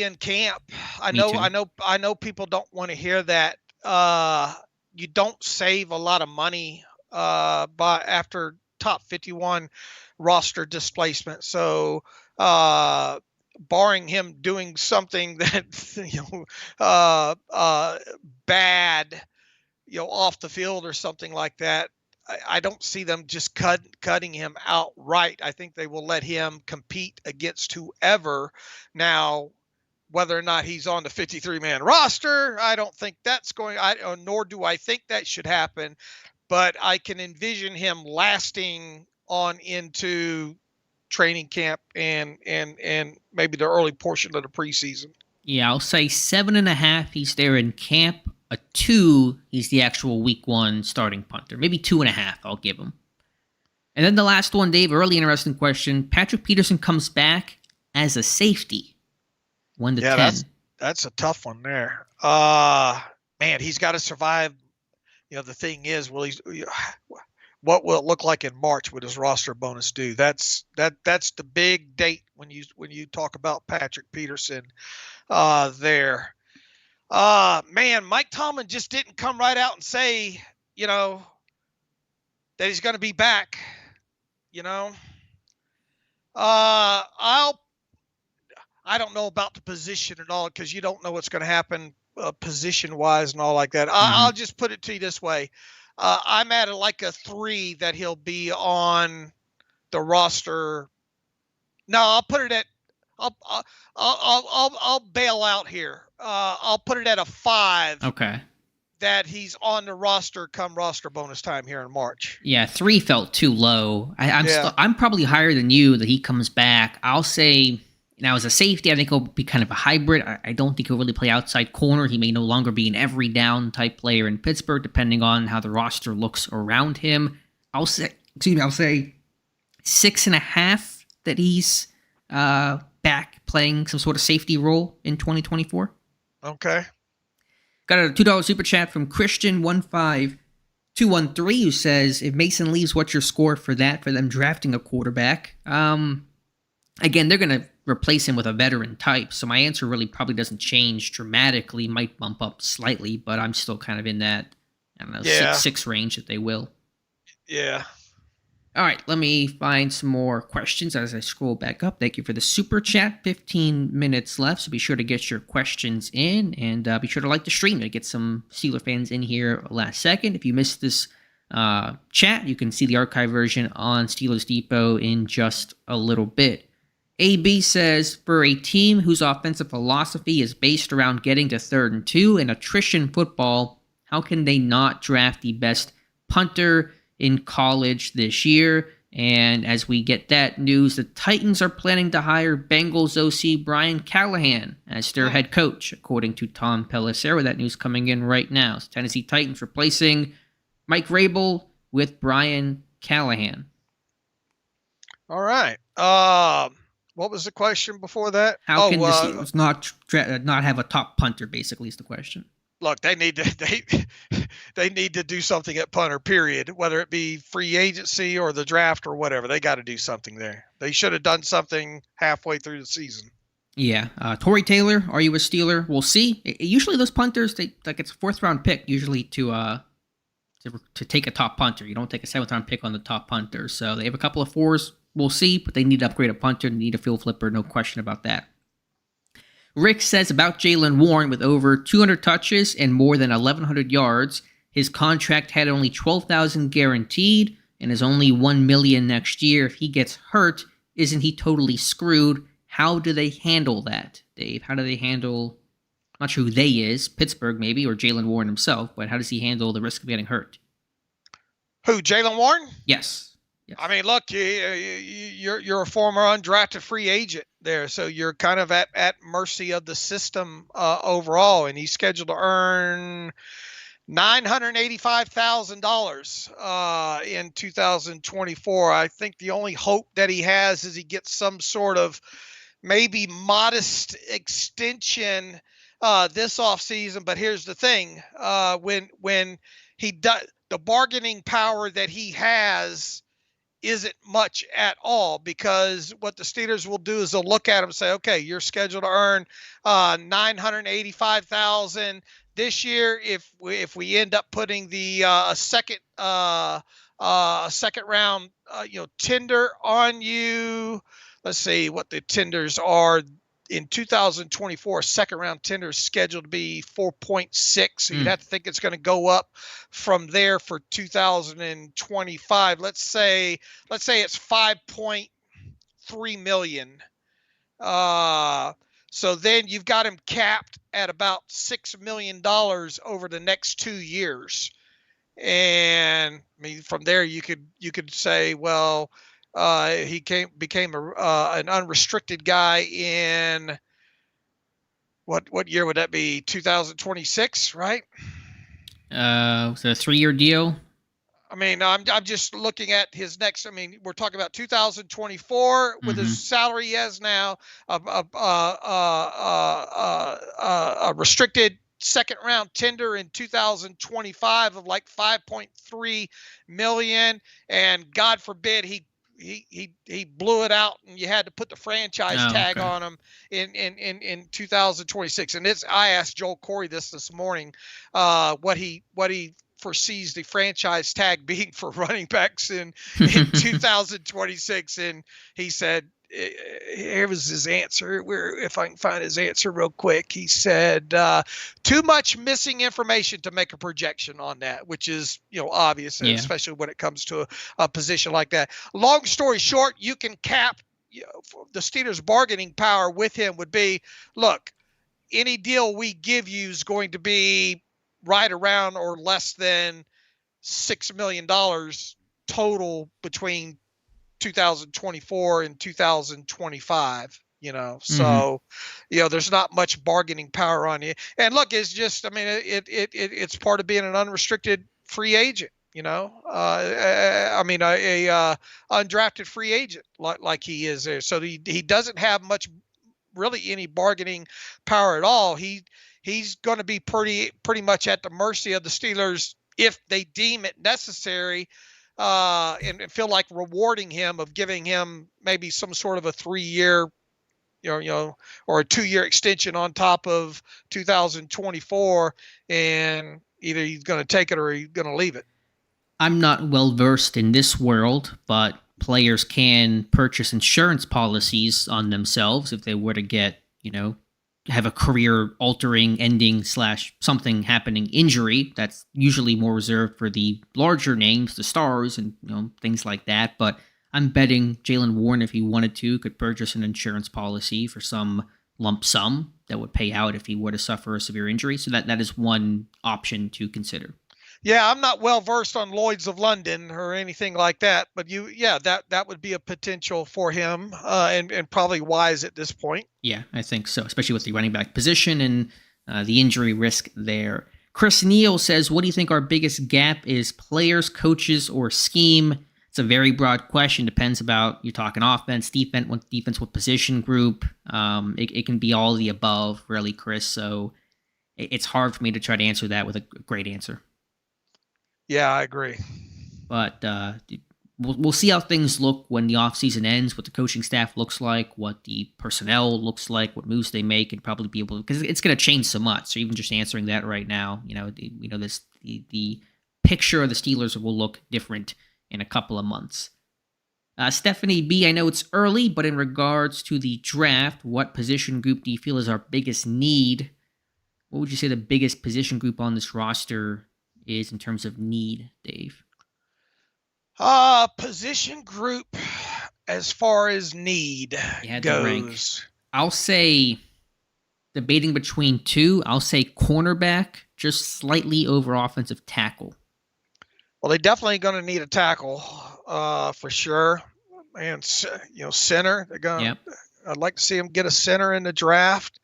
in camp. I know people don't want to hear that. You don't save a lot of money after top 51 roster displacement. So barring him doing something that bad, off the field or something like that, I don't see them just cutting him outright. I think they will let him compete against whoever. Now, whether or not he's on the 53-man roster, I don't think that's nor do I think that should happen. But I can envision him lasting on into training camp and maybe the early portion of the preseason. Yeah, I'll say 7.5. He's there in camp. A 2, he's the actual week 1 starting punter. Maybe 2.5, I'll give him. And then the last one, Dave, early interesting question. Patrick Peterson comes back as a safety. 1 to 10. That's a tough one there. Man, he's got to survive. The thing is, what will it look like in March with his roster bonus due? That's the big date when you talk about Patrick Peterson there. Man, Mike Tomlin just didn't come right out and say, that he's going to be back. I don't know about the position and all, because you don't know what's going to happen position wise and all like that. I'll just put it to you this way. I'm at a 3 that he'll be on the roster. No, I'll put it at, I'll bail out here. I'll put it at a 5. Okay. That he's on the roster come roster bonus time here in March. Yeah, 3 felt too low. I'm probably higher than you that he comes back. I'll say now as a safety, I think he'll be kind of a hybrid. I don't think he'll really play outside corner. He may no longer be an every down type player in Pittsburgh, depending on how the roster looks around him. I'll say 6.5 that he's back playing some sort of safety role in 2024. Okay. Got a $2 super chat from Christian15213 who says, if Mason leaves, what's your score for them drafting a quarterback? Again, they're going to replace him with a veteran type, so my answer really probably doesn't change dramatically. Might bump up slightly, but I'm still kind of in that, 6 range that they will. Yeah. All right, let me find some more questions as I scroll back up. Thank you for the super chat. 15 minutes left, so be sure to get your questions in, and be sure to like the stream to get some Steeler fans in here last second. If you missed this chat, you can see the archive version on Steelers Depot in just a little bit. AB says, for a team whose offensive philosophy is based around getting to 3rd and 2 and attrition football, how can they not draft the best punter in college this year? And as we get that news, the Titans are planning to hire Bengals OC Bryan Callahan as their head coach, according to Tom Pelissero. That news coming in right now. So Tennessee Titans replacing Mike Vrabel with Bryan Callahan. All right. What was the question before that? How can the Steelers not have a top punter, basically, is the question. Look, they need to do something at punter, period, whether it be free agency or the draft or whatever. They got to do something there. They should have done something halfway through the season. Yeah. Torrey Taylor, are you a Steeler? We'll see. Usually those punters, it's a 4th-round pick usually to take a top punter. You don't take a 7th-round pick on the top punter. So they have a couple of 4s. We'll see, but they need to upgrade a punter. They need a field flipper. No question about that. Rick says about Jaylen Warren, with over 200 touches and more than 1,100 yards, his contract had only $12,000 guaranteed and is only $1 million next year. If he gets hurt, isn't he totally screwed? How do they handle that, Dave? How do they handle, I'm not sure who they is, Pittsburgh maybe, or Jaylen Warren himself, but how does he handle the risk of getting hurt? Who, Jaylen Warren? Yes. I mean, look, you're a former undrafted free agent there, so you're kind of at mercy of the system overall, and he's scheduled to earn $985,000 in 2024. I think the only hope that he has is he gets some sort of maybe modest extension this offseason. But here's the thing: when he does, the bargaining power that he has isn't much at all, because what the Steelers will do is they'll look at him and say, okay, you're scheduled to earn $985,000 this year. If we end up putting the second round tender on you, let's see what the tenders are. In 2024, second round tender is scheduled to be 4.6. So you'd have to think it's going to go up from there for 2025. Let's say it's 5.3 million. So then you've got him capped at about $6 million over the next 2 years. And I mean, from there you could say, well, he became an unrestricted guy in what year would that be? 2026, right? Was it a 3-year deal? I mean, I'm just looking at his next. I mean, we're talking about 2024 with his salary he has now, a restricted second round tender in 2025 of like 5.3 million, and God forbid he blew it out and you had to put the franchise tag on him in 2026. And I asked Joel Corey this morning, what he foresees the franchise tag being for running backs in 2026, and he said, here was his answer. If I can find his answer real quick, he said, too much missing information to make a projection on that, which is, obvious, especially when it comes to a position like that. Long story short, you can cap the Steelers' bargaining power with him would be, look, any deal we give you is going to be right around or less than $6 million total between 2024 and 2025, so, there's not much bargaining power on you. And look, it's just, I mean, it's part of being an unrestricted free agent, I mean, a undrafted free agent like he is there. So he doesn't have much, really any bargaining power at all. He's going to be pretty much at the mercy of the Steelers if they deem it necessary, and feel like rewarding him of giving him maybe some sort of a 3-year, or a 2-year extension on top of 2024, and either he's going to take it or he's going to leave it. I'm not well versed in this world, but players can purchase insurance policies on themselves if they were to get, have a career-altering, ending / something happening injury. That's usually more reserved for the larger names, the stars, and things like that. But I'm betting Jaylen Warren, if he wanted to, could purchase an insurance policy for some lump sum that would pay out if he were to suffer a severe injury. So that is one option to consider. Yeah, I'm not well versed on Lloyd's of London or anything like that, but that would be a potential for him, and probably wise at this point. Yeah, I think so, especially with the running back position and the injury risk there. Chris Neal says, what do you think our biggest gap is, players, coaches, or scheme? It's a very broad question. Depends about, you're talking offense, defense, what position group. It can be all of the above, really, Chris. So it's hard for me to try to answer that with a great answer. Yeah, I agree. But we'll see how things look when the offseason ends, what the coaching staff looks like, what the personnel looks like, what moves they make, and probably be able to, because it's going to change so much. So even just answering that right now, the picture of the Steelers will look different in a couple of months. Stephanie B, I know it's early, but in regards to the draft, what position group do you feel is our biggest need? What would you say the biggest position group on this roster is in terms of need, Dave? Position group as far as need goes. I'll say, debating between two, I'll say cornerback, just slightly over offensive tackle. Well, they definitely going to need a tackle, for sure. And center. They're going. Yep. I'd like to see them get a center in the draft.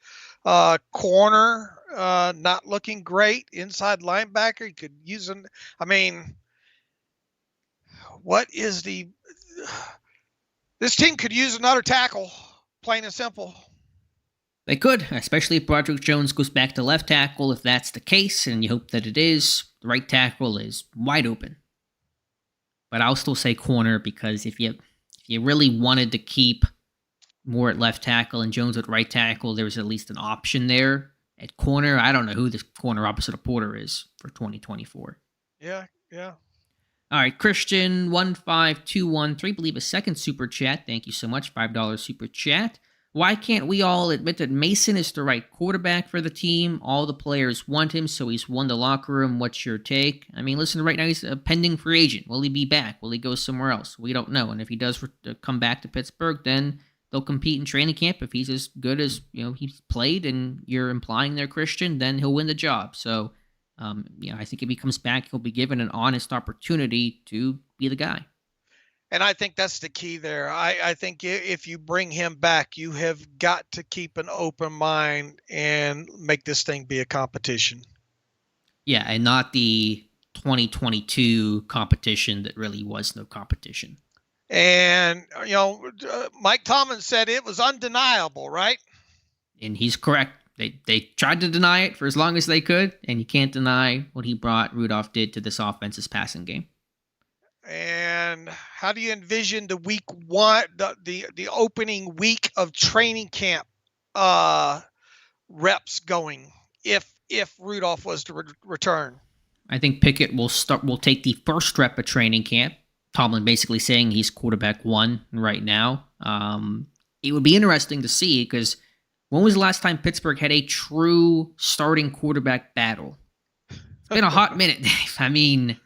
Corner, not looking great. Inside linebacker, you could use an. I mean, what is the? This team could use another tackle, plain and simple. They could, especially if Broderick Jones goes back to left tackle. If that's the case, and you hope that it is, the right tackle is wide open. But I'll still say corner, because if you really wanted to keep Moore at left tackle and Jones at right tackle, there's at least an option there. At corner, I don't know who the corner opposite of Porter is for 2024. Yeah. All right, Christian15213, believe a second super chat. Thank you so much, $5 super chat. Why can't we all admit that Mason is the right quarterback for the team? All the players want him, so he's won the locker room. What's your take? I mean, listen, right now he's a pending free agent. Will he be back? Will he go somewhere else? We don't know. And if he does come back to Pittsburgh, then they'll compete in training camp. If he's as good as he's played, and you're implying there, Christian, then he'll win the job. So, I think if he comes back, he'll be given an honest opportunity to be the guy. And I think that's the key there. I think if you bring him back, you have got to keep an open mind and make this thing be a competition. Yeah, and not the 2022 competition that really was no competition. And, Mike Tomlin said it was undeniable, right? And he's correct. They tried to deny it for as long as they could, and you can't deny what Rudolph did to this offense's passing game. And how do you envision the week one, the opening week of training camp reps going if Rudolph was to return? I think Pickett will take the first rep of training camp. Tomlin basically saying he's quarterback one right now. It would be interesting to see, because when was the last time Pittsburgh had a true starting quarterback battle? It's been a hot minute, Dave. I mean,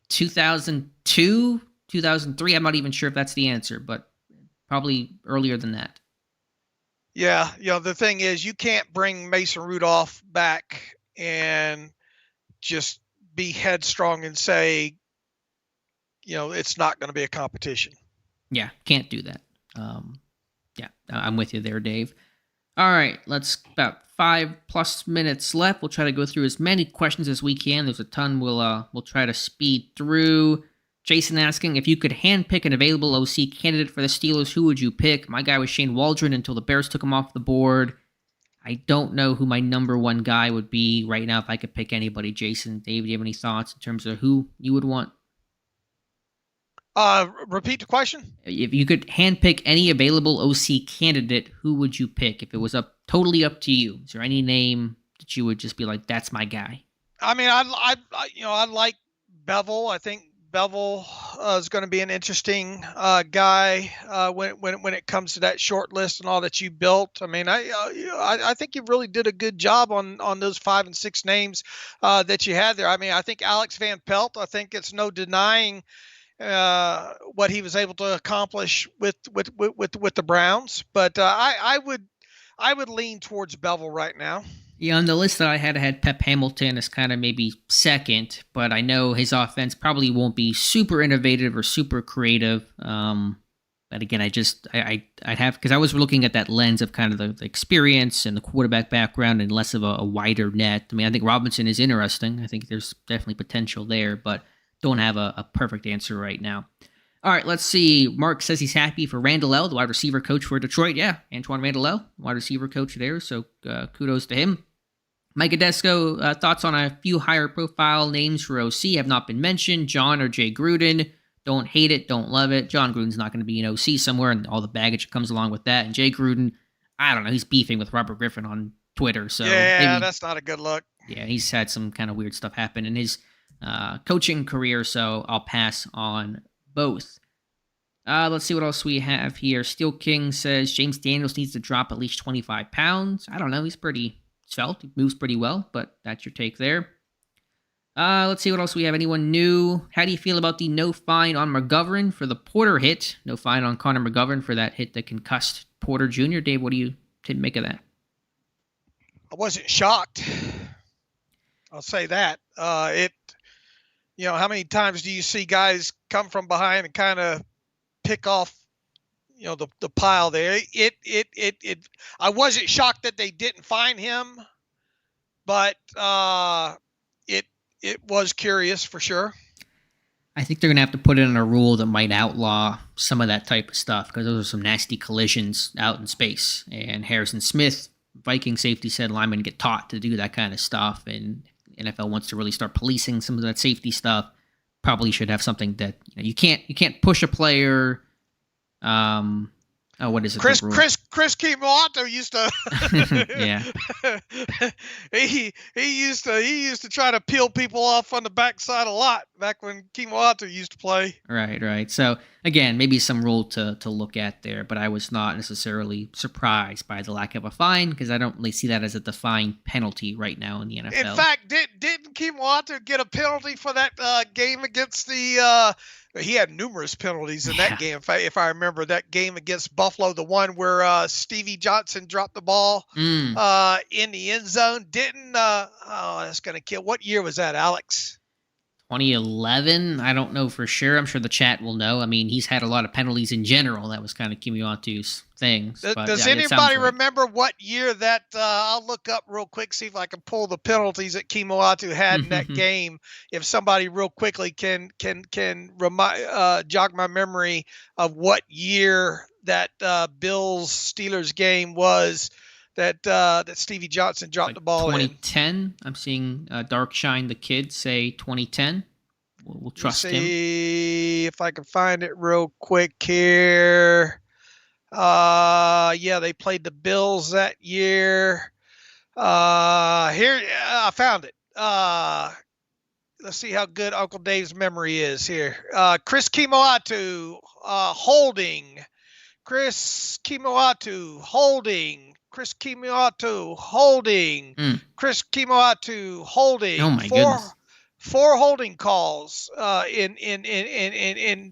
2002, 2003, I'm not even sure if that's the answer, but probably earlier than that. Yeah, the thing is, you can't bring Mason Rudolph back and just be headstrong and say, it's not going to be a competition. Yeah, can't do that. I'm with you there, Dave. All right, about 5+ minutes left. We'll try to go through as many questions as we can. There's a ton we'll try to speed through. Jason asking, if you could handpick an available OC candidate for the Steelers, who would you pick? My guy was Shane Waldron until the Bears took him off the board. I don't know who my number one guy would be right now if I could pick anybody. Jason, Dave, do you have any thoughts in terms of who you would want? Repeat the question. If you could handpick any available OC candidate, who would you pick? If it was totally up to you, is there any name that you would just be like, that's my guy? I mean, I like Bevel. I think Bevel is going to be an interesting guy when it comes to that short list and all that you built. I mean, I think you really did a good job on those 5 and 6 names that you had there. I mean, I think Alex Van Pelt. I think it's no denying what he was able to accomplish with the Browns, but I would lean towards Bevel right now. Yeah, on the list that I had Pep Hamilton as kind of maybe second, but I know his offense probably won't be super innovative or super creative. But again, I'd have, because I was looking at that lens of kind of the experience and the quarterback background and less of a wider net. I mean, I think Robinson is interesting. I think there's definitely potential there, but don't have a perfect answer right now. All right, let's see. Mark says he's happy for Randall L., the wide receiver coach for Detroit. Yeah, Antoine Randall L., wide receiver coach there, so kudos to him. Mike Adesco, thoughts on a few higher profile names for OC have not been mentioned. John or Jay Gruden. Don't hate it, don't love it. John Gruden's not going to be an OC somewhere, and all the baggage that comes along with that. And Jay Gruden, I don't know, he's beefing with Robert Griffin on Twitter, so Yeah, maybe, that's not a good look. yeah, he's had some kind of weird stuff happen in his coaching career, so I'll pass on both. Let's see what else we have here. Steel King says James Daniels needs to drop at least 25 pounds. I don't know. He's pretty svelte. He moves pretty well, but that's your take there. Let's see what else we have. Anyone new? How do you feel about the no fine on McGovern for the Porter hit? No fine on Connor McGovern for that hit that concussed Porter Jr. Dave, what do you make of that? I wasn't shocked. I'll say that. How many times do you see guys come from behind and kind of pick off, the pile there? I wasn't shocked that they didn't fine him, but it was curious for sure. I think they're going to have to put in a rule that might outlaw some of that type of stuff, because those are some nasty collisions out in space. And Harrison Smith, Viking safety, said linemen get taught to do that kind of stuff, and NFL wants to really start policing some of that safety stuff. Probably should have something that you can't push a player. What is it? Chris Kimoato used to. Yeah. he used to try to peel people off on the backside a lot back when Kimoato used to play. Right. So again, maybe some rule to look at there, but I was not necessarily surprised by the lack of a fine, because I don't really see that as a defined penalty right now in the NFL. In fact, didn't Kimoato get a penalty for that game against the? He had numerous penalties in that game. If I remember that game against Buffalo, the one where Stevie Johnson dropped the ball in the end zone. That's going to kill. What year was that, Alex? 2011. I don't know for sure. I'm sure the chat will know. I mean, he's had a lot of penalties in general. That was kind of Kimiwatu's thing. Does anybody remember what year that? I'll look up real quick, see if I can pull the penalties that Kimiwatu had in that game. If somebody real quickly can jog my memory of what year that Bills Steelers game was that Stevie Johnson dropped the ball 2010. in. I'm seeing Darkshine the Kid say 2010. We'll trust him. See if I can find it real quick here. They played the Bills that year. I found it. Let's see how good Uncle Dave's memory is here. Chris Kimoatu holding. Chris Kimoatu holding. Chris Kimoatu holding. Chris Kimoatu holding. Oh my goodness. Four holding calls in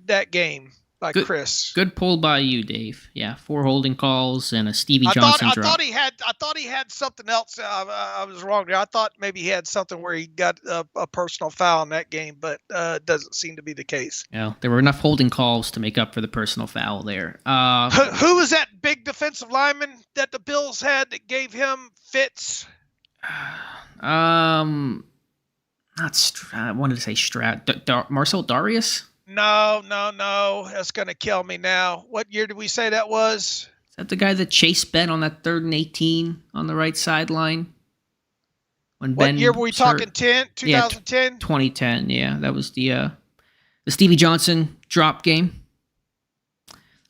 that game by Chris. Good pull by you, Dave. Yeah, 4 holding calls and a Stevie Johnson drop. I thought he had something else. I was wrong there. I thought maybe he had something where he got a personal foul in that game, but it doesn't seem to be the case. Yeah, there were enough holding calls to make up for the personal foul there. Who was that big defensive lineman that the Bills had that gave him fits? I wanted to say Stroud. Marcel Darius? No. That's going to kill me now. What year did we say that was? Is that the guy that chased Ben on that 3rd and 18 on the right sideline? What year were we talking? 2010? Yeah, 2010. Yeah, that was the Stevie Johnson drop game.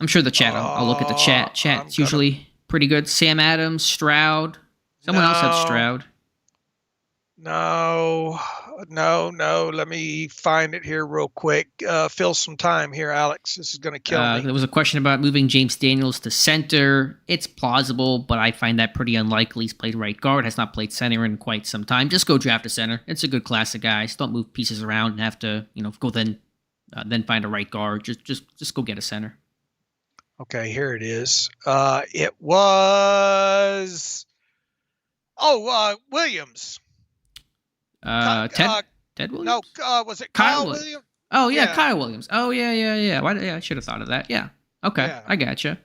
I'm sure the chat. I'll look at the chat. Chat's usually pretty good. Sam Adams, Stroud. Someone else had Stroud. No. Let me find it here real quick. Fill some time here, Alex. This is going to kill me. There was a question about moving James Daniels to center. It's plausible, but I find that pretty unlikely. He's played right guard, has not played center in quite some time. Just go draft a center. It's a good class of guys. Don't move pieces around and have to, go then find a right guard. Just go get a center. Okay, here it is. It was Williams. Ted Williams? No, was it Kyle Williams? Oh, yeah, Kyle Williams. Oh, yeah. I should have thought of that. Yeah. Okay, yeah. I gotcha.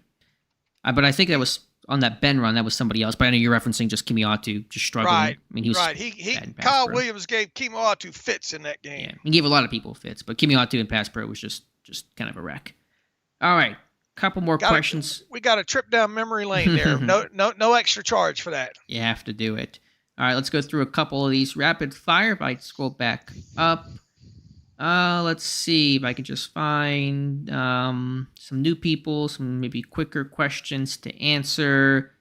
But I think that was on that Ben run. That was somebody else. But I know you're referencing just Kimiwatu just struggling. Right. I mean, he was right. Kyle Williams gave Kimiwatu fits in that game. Yeah, he gave a lot of people fits, but Kimiwatu in pass pro was just kind of a wreck. All right, couple more questions. We got a trip down memory lane there. No extra charge for that. You have to do it. All right, let's go through a couple of these rapid fire. If I scroll back up. Let's see if I can just find some new people, some maybe quicker questions to answer.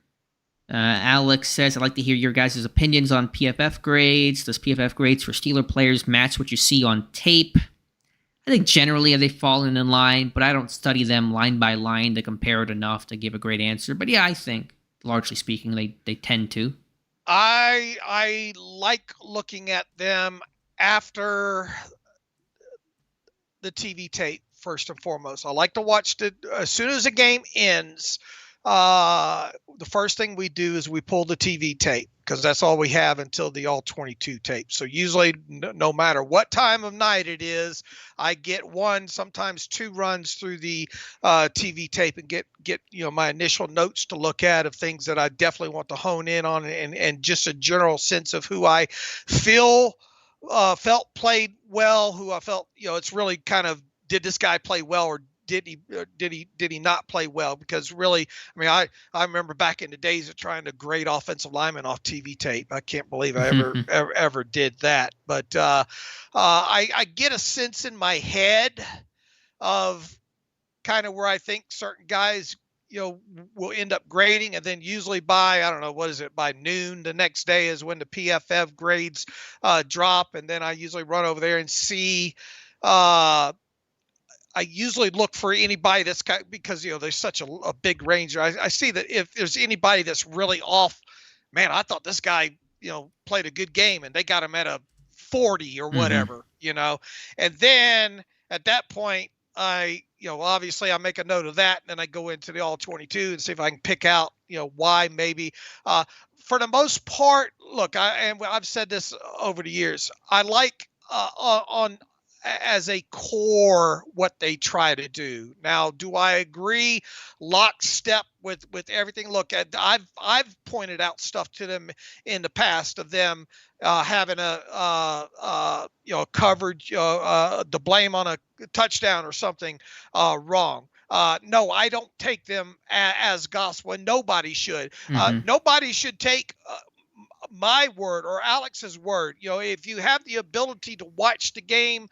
Alex says, I'd like to hear your guys' opinions on PFF grades. Does PFF grades for Steeler players match what you see on tape? I think generally they fallen in line, but I don't study them line by line to compare it enough to give a great answer. But yeah, I think, largely speaking, they tend to. I like looking at them after the TV tape first and foremost. I like to watch it as soon as the game ends. The first thing we do is we pull the TV tape because that's all we have until the all 22 tape. So usually no matter what time of night it is, I get one, sometimes two runs through the TV tape and get my initial notes to look at of things that I definitely want to hone in on and just a general sense of who I felt played well, who I felt, it's really kind of, did this guy play well or did he not play well? Because really, I mean, I remember back in the days of trying to grade offensive linemen off TV tape. I can't believe I ever did that. But I get a sense in my head of kind of where I think certain guys, will end up grading, and then usually by, I don't know, by noon the next day is when the PFF grades drop, and then I usually run over there and see. I usually look for anybody that's because there's such a big range. I see that if there's anybody that's really off, man, I thought this guy played a good game, and they got him at a 40 or whatever, and then at that point obviously I make a note of that, and then I go into the all 22 and see if I can pick out why maybe. For the most part, look, I've said this over the years, I like on as a core what they try to do. Now, do I agree lockstep with everything? Look, I've pointed out stuff to them in the past of them having a coverage, the blame on a touchdown or something wrong. No, I don't take them as gospel, and nobody should. Nobody should take my word or Alex's word. If you have the ability to watch the game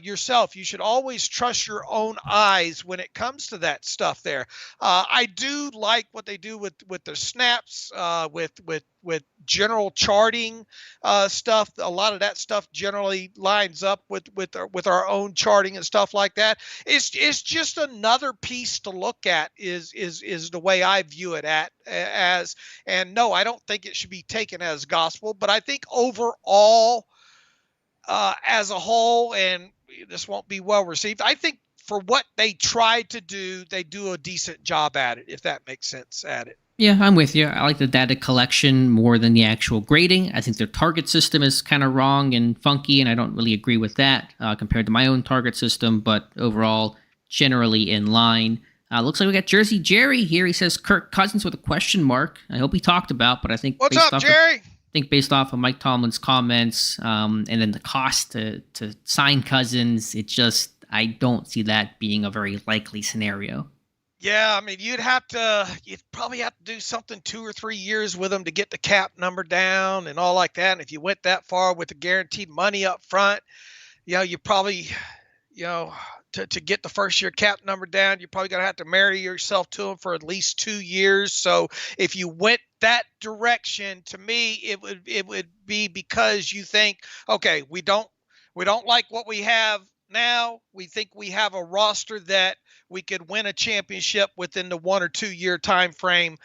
yourself, you should always trust your own eyes when it comes to that stuff there. I do like what they do with their snaps, with general charting stuff. A lot of that stuff generally lines up with our own charting and stuff like that. It's just another piece to look at is the way I view it as. And no, I don't think it should be taken as gospel, but I think overall as a whole, and this won't be well received, I think for what they tried to do, they do a decent job at it, if that makes sense at it. Yeah, I'm with you. I like the data collection more than the actual grading. I think their target system is kind of wrong and funky, and I don't really agree with that compared to my own target system, but overall, generally in line. Looks like we got Jersey Jerry here. He says Kirk Cousins with a question mark. I hope he talked about, but I think what's up, Jerry? Based off of Mike Tomlin's comments and then the cost to sign Cousins, I don't see that being a very likely scenario. Yeah, I mean, you'd probably have to do something 2 or 3 years with him to get the cap number down and all like that. And if you went that far with the guaranteed money up front, you probably, to get the first year cap number down, you're probably going to have to marry yourself to him for at least 2 years. So if you went that direction, to me, it would be because you think, okay, we don't like what we have now. We think we have a roster that we could win a championship within the 1 or 2 year time frame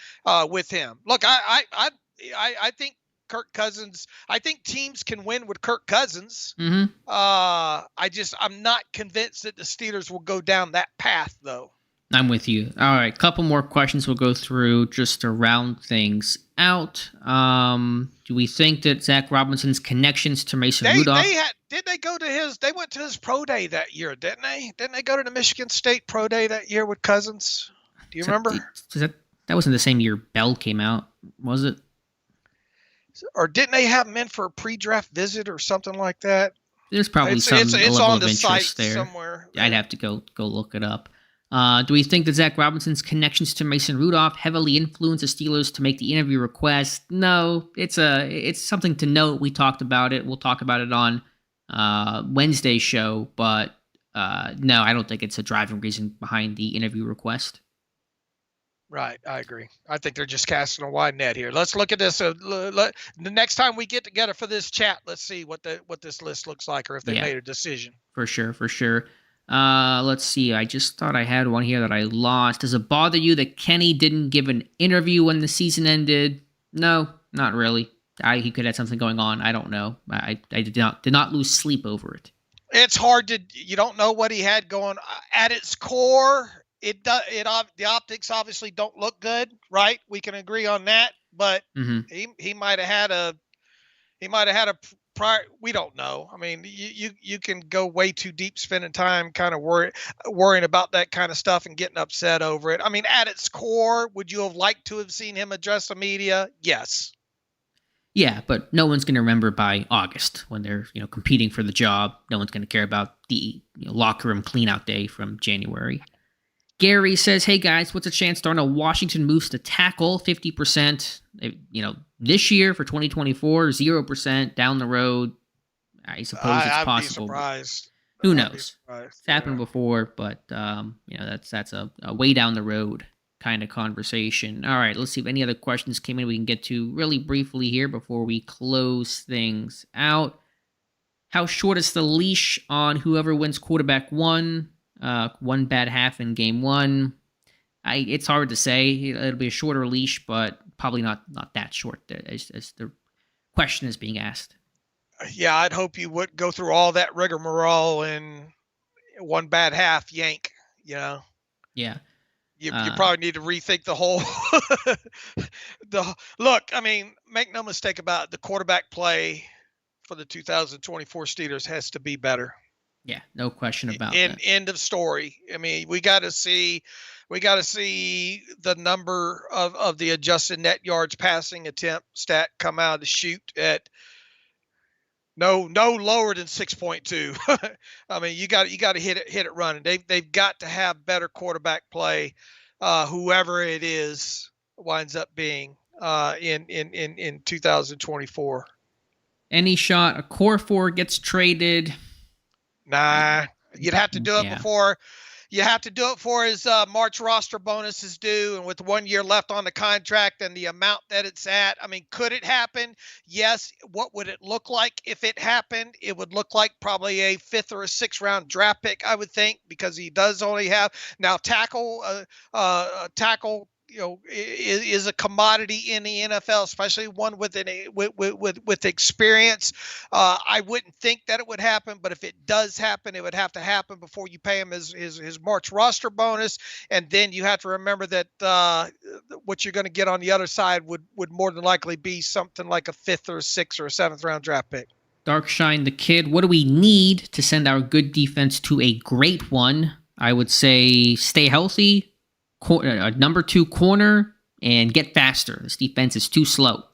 with him. Look, I think Kirk Cousins, I think teams can win with Kirk Cousins. I'm not convinced that the Steelers will go down that path, though. I'm with you. All right, couple more questions we'll go through just to round things out. Do we think that Zack Robinson's connections to Mason Rudolph? They went to his pro day that year, didn't they? Didn't they go to the Michigan State pro day that year with Cousins? Do you remember? That wasn't the same year Bell came out, was it? Or didn't they have him in for a pre-draft visit or something like that? There's probably it's level on of the site there somewhere. I'd have to go look it up. Do we think that Zack Robinson's connections to Mason Rudolph heavily influence the Steelers to make the interview request? No, it's something to note. We talked about it. We'll talk about it on Wednesday show, but no, I don't think it's a driving reason behind the interview request. Right, I agree. I think they're just casting a wide net here. Let's look at this. The next time we get together for this chat, let's see what this list looks like, or if they made a decision. For sure. Let's see. I just thought I had one here that I lost. Does it bother you that Kenny didn't give an interview when the season ended? No, not really. He could have something going on. I don't know. I did not lose sleep over it. It's hard you don't know what he had going. At its core, the optics obviously don't look good, right? We can agree on that, but he might have had a prior. We don't know. I mean, you can go way too deep spending time kind of worrying about that kind of stuff and getting upset over it. I mean, at its core, would you have liked to have seen him address the media? Yes. Yeah, but no one's going to remember by August when they're competing for the job. No one's going to care about the locker room cleanout day from January. Gary says, "Hey guys, what's a chance Darnell Washington moves to tackle 50%? This year for 2024, 0% down the road. I suppose it's possible. I'd be surprised. Who knows? It's happened before, but that's a way down the road kind of conversation. All right, let's see if any other questions came in we can get to really briefly here before we close things out. How short is the leash on whoever wins quarterback one? One bad half in game one. It's hard to say. It'll be a shorter leash, but probably not that short as the question is being asked. Yeah, I'd hope you would go through all that rigmarole and one bad half yank, Yeah. You probably need to rethink the whole look. I mean, make no mistake about it, the quarterback play for the 2024 Steelers has to be better. Yeah, no question about that. End of story. I mean, we got to see the number of the adjusted net yards passing attempt stat come out of the chute at no lower than 6.2. I mean, you got to hit it running. They've got to have better quarterback play, whoever it is winds up being in 2024. Any shot a core 4 gets traded? Nah, you'd have to do it before. You have to do it for his March roster bonus is due, and with 1 year left on the contract and the amount that it's at. I mean, could it happen? Yes. What would it look like if it happened? It would look like probably a 5th or a 6th round draft pick, I would think, because he does only have now tackle. Is a commodity in the NFL, especially one with experience. I wouldn't think that it would happen, but if it does happen, it would have to happen before you pay him his March roster bonus, and then you have to remember that what you're going to get on the other side would more than likely be something like a 5th or 6th or 7th round draft pick. Darkshine the Kid, what do we need to send our good defense to a great one? I would say stay healthy. Number 2 corner and get faster. This defense is too slow.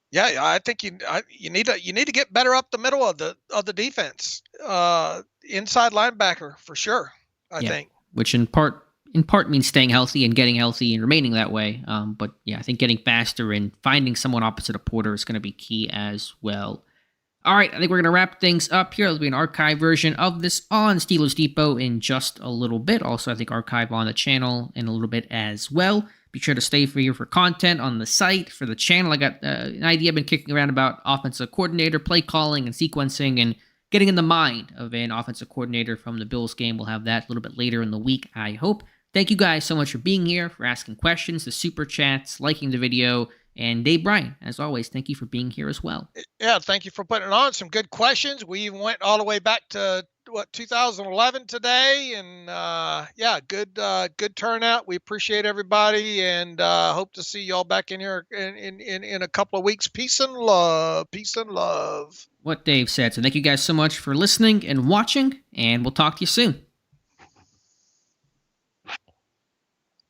Yeah, I think you need to get better up the middle of the defense. Inside linebacker for sure. I think, which in part means staying healthy and getting healthy and remaining that way. But yeah, I think getting faster and finding someone opposite of Porter is going to be key as well. All right, I think we're going to wrap things up here. There'll be an archive version of this on Steelers Depot in just a little bit. Also, I think archive on the channel in a little bit as well. Be sure to stay for content on the site, for the channel. I got an idea I've been kicking around about offensive coordinator, play calling, and sequencing, and getting in the mind of an offensive coordinator from the Bills game. We'll have that a little bit later in the week, I hope. Thank you guys so much for being here, for asking questions, the super chats, liking the video. And Dave Bryan, as always, thank you for being here as well. Yeah, thank you for putting it on. Some good questions. We even went all the way back to 2011 today, and good turnout. We appreciate everybody, and hope to see y'all back in here in a couple of weeks. Peace and love. Peace and love. What Dave said. So thank you guys so much for listening and watching, and we'll talk to you soon.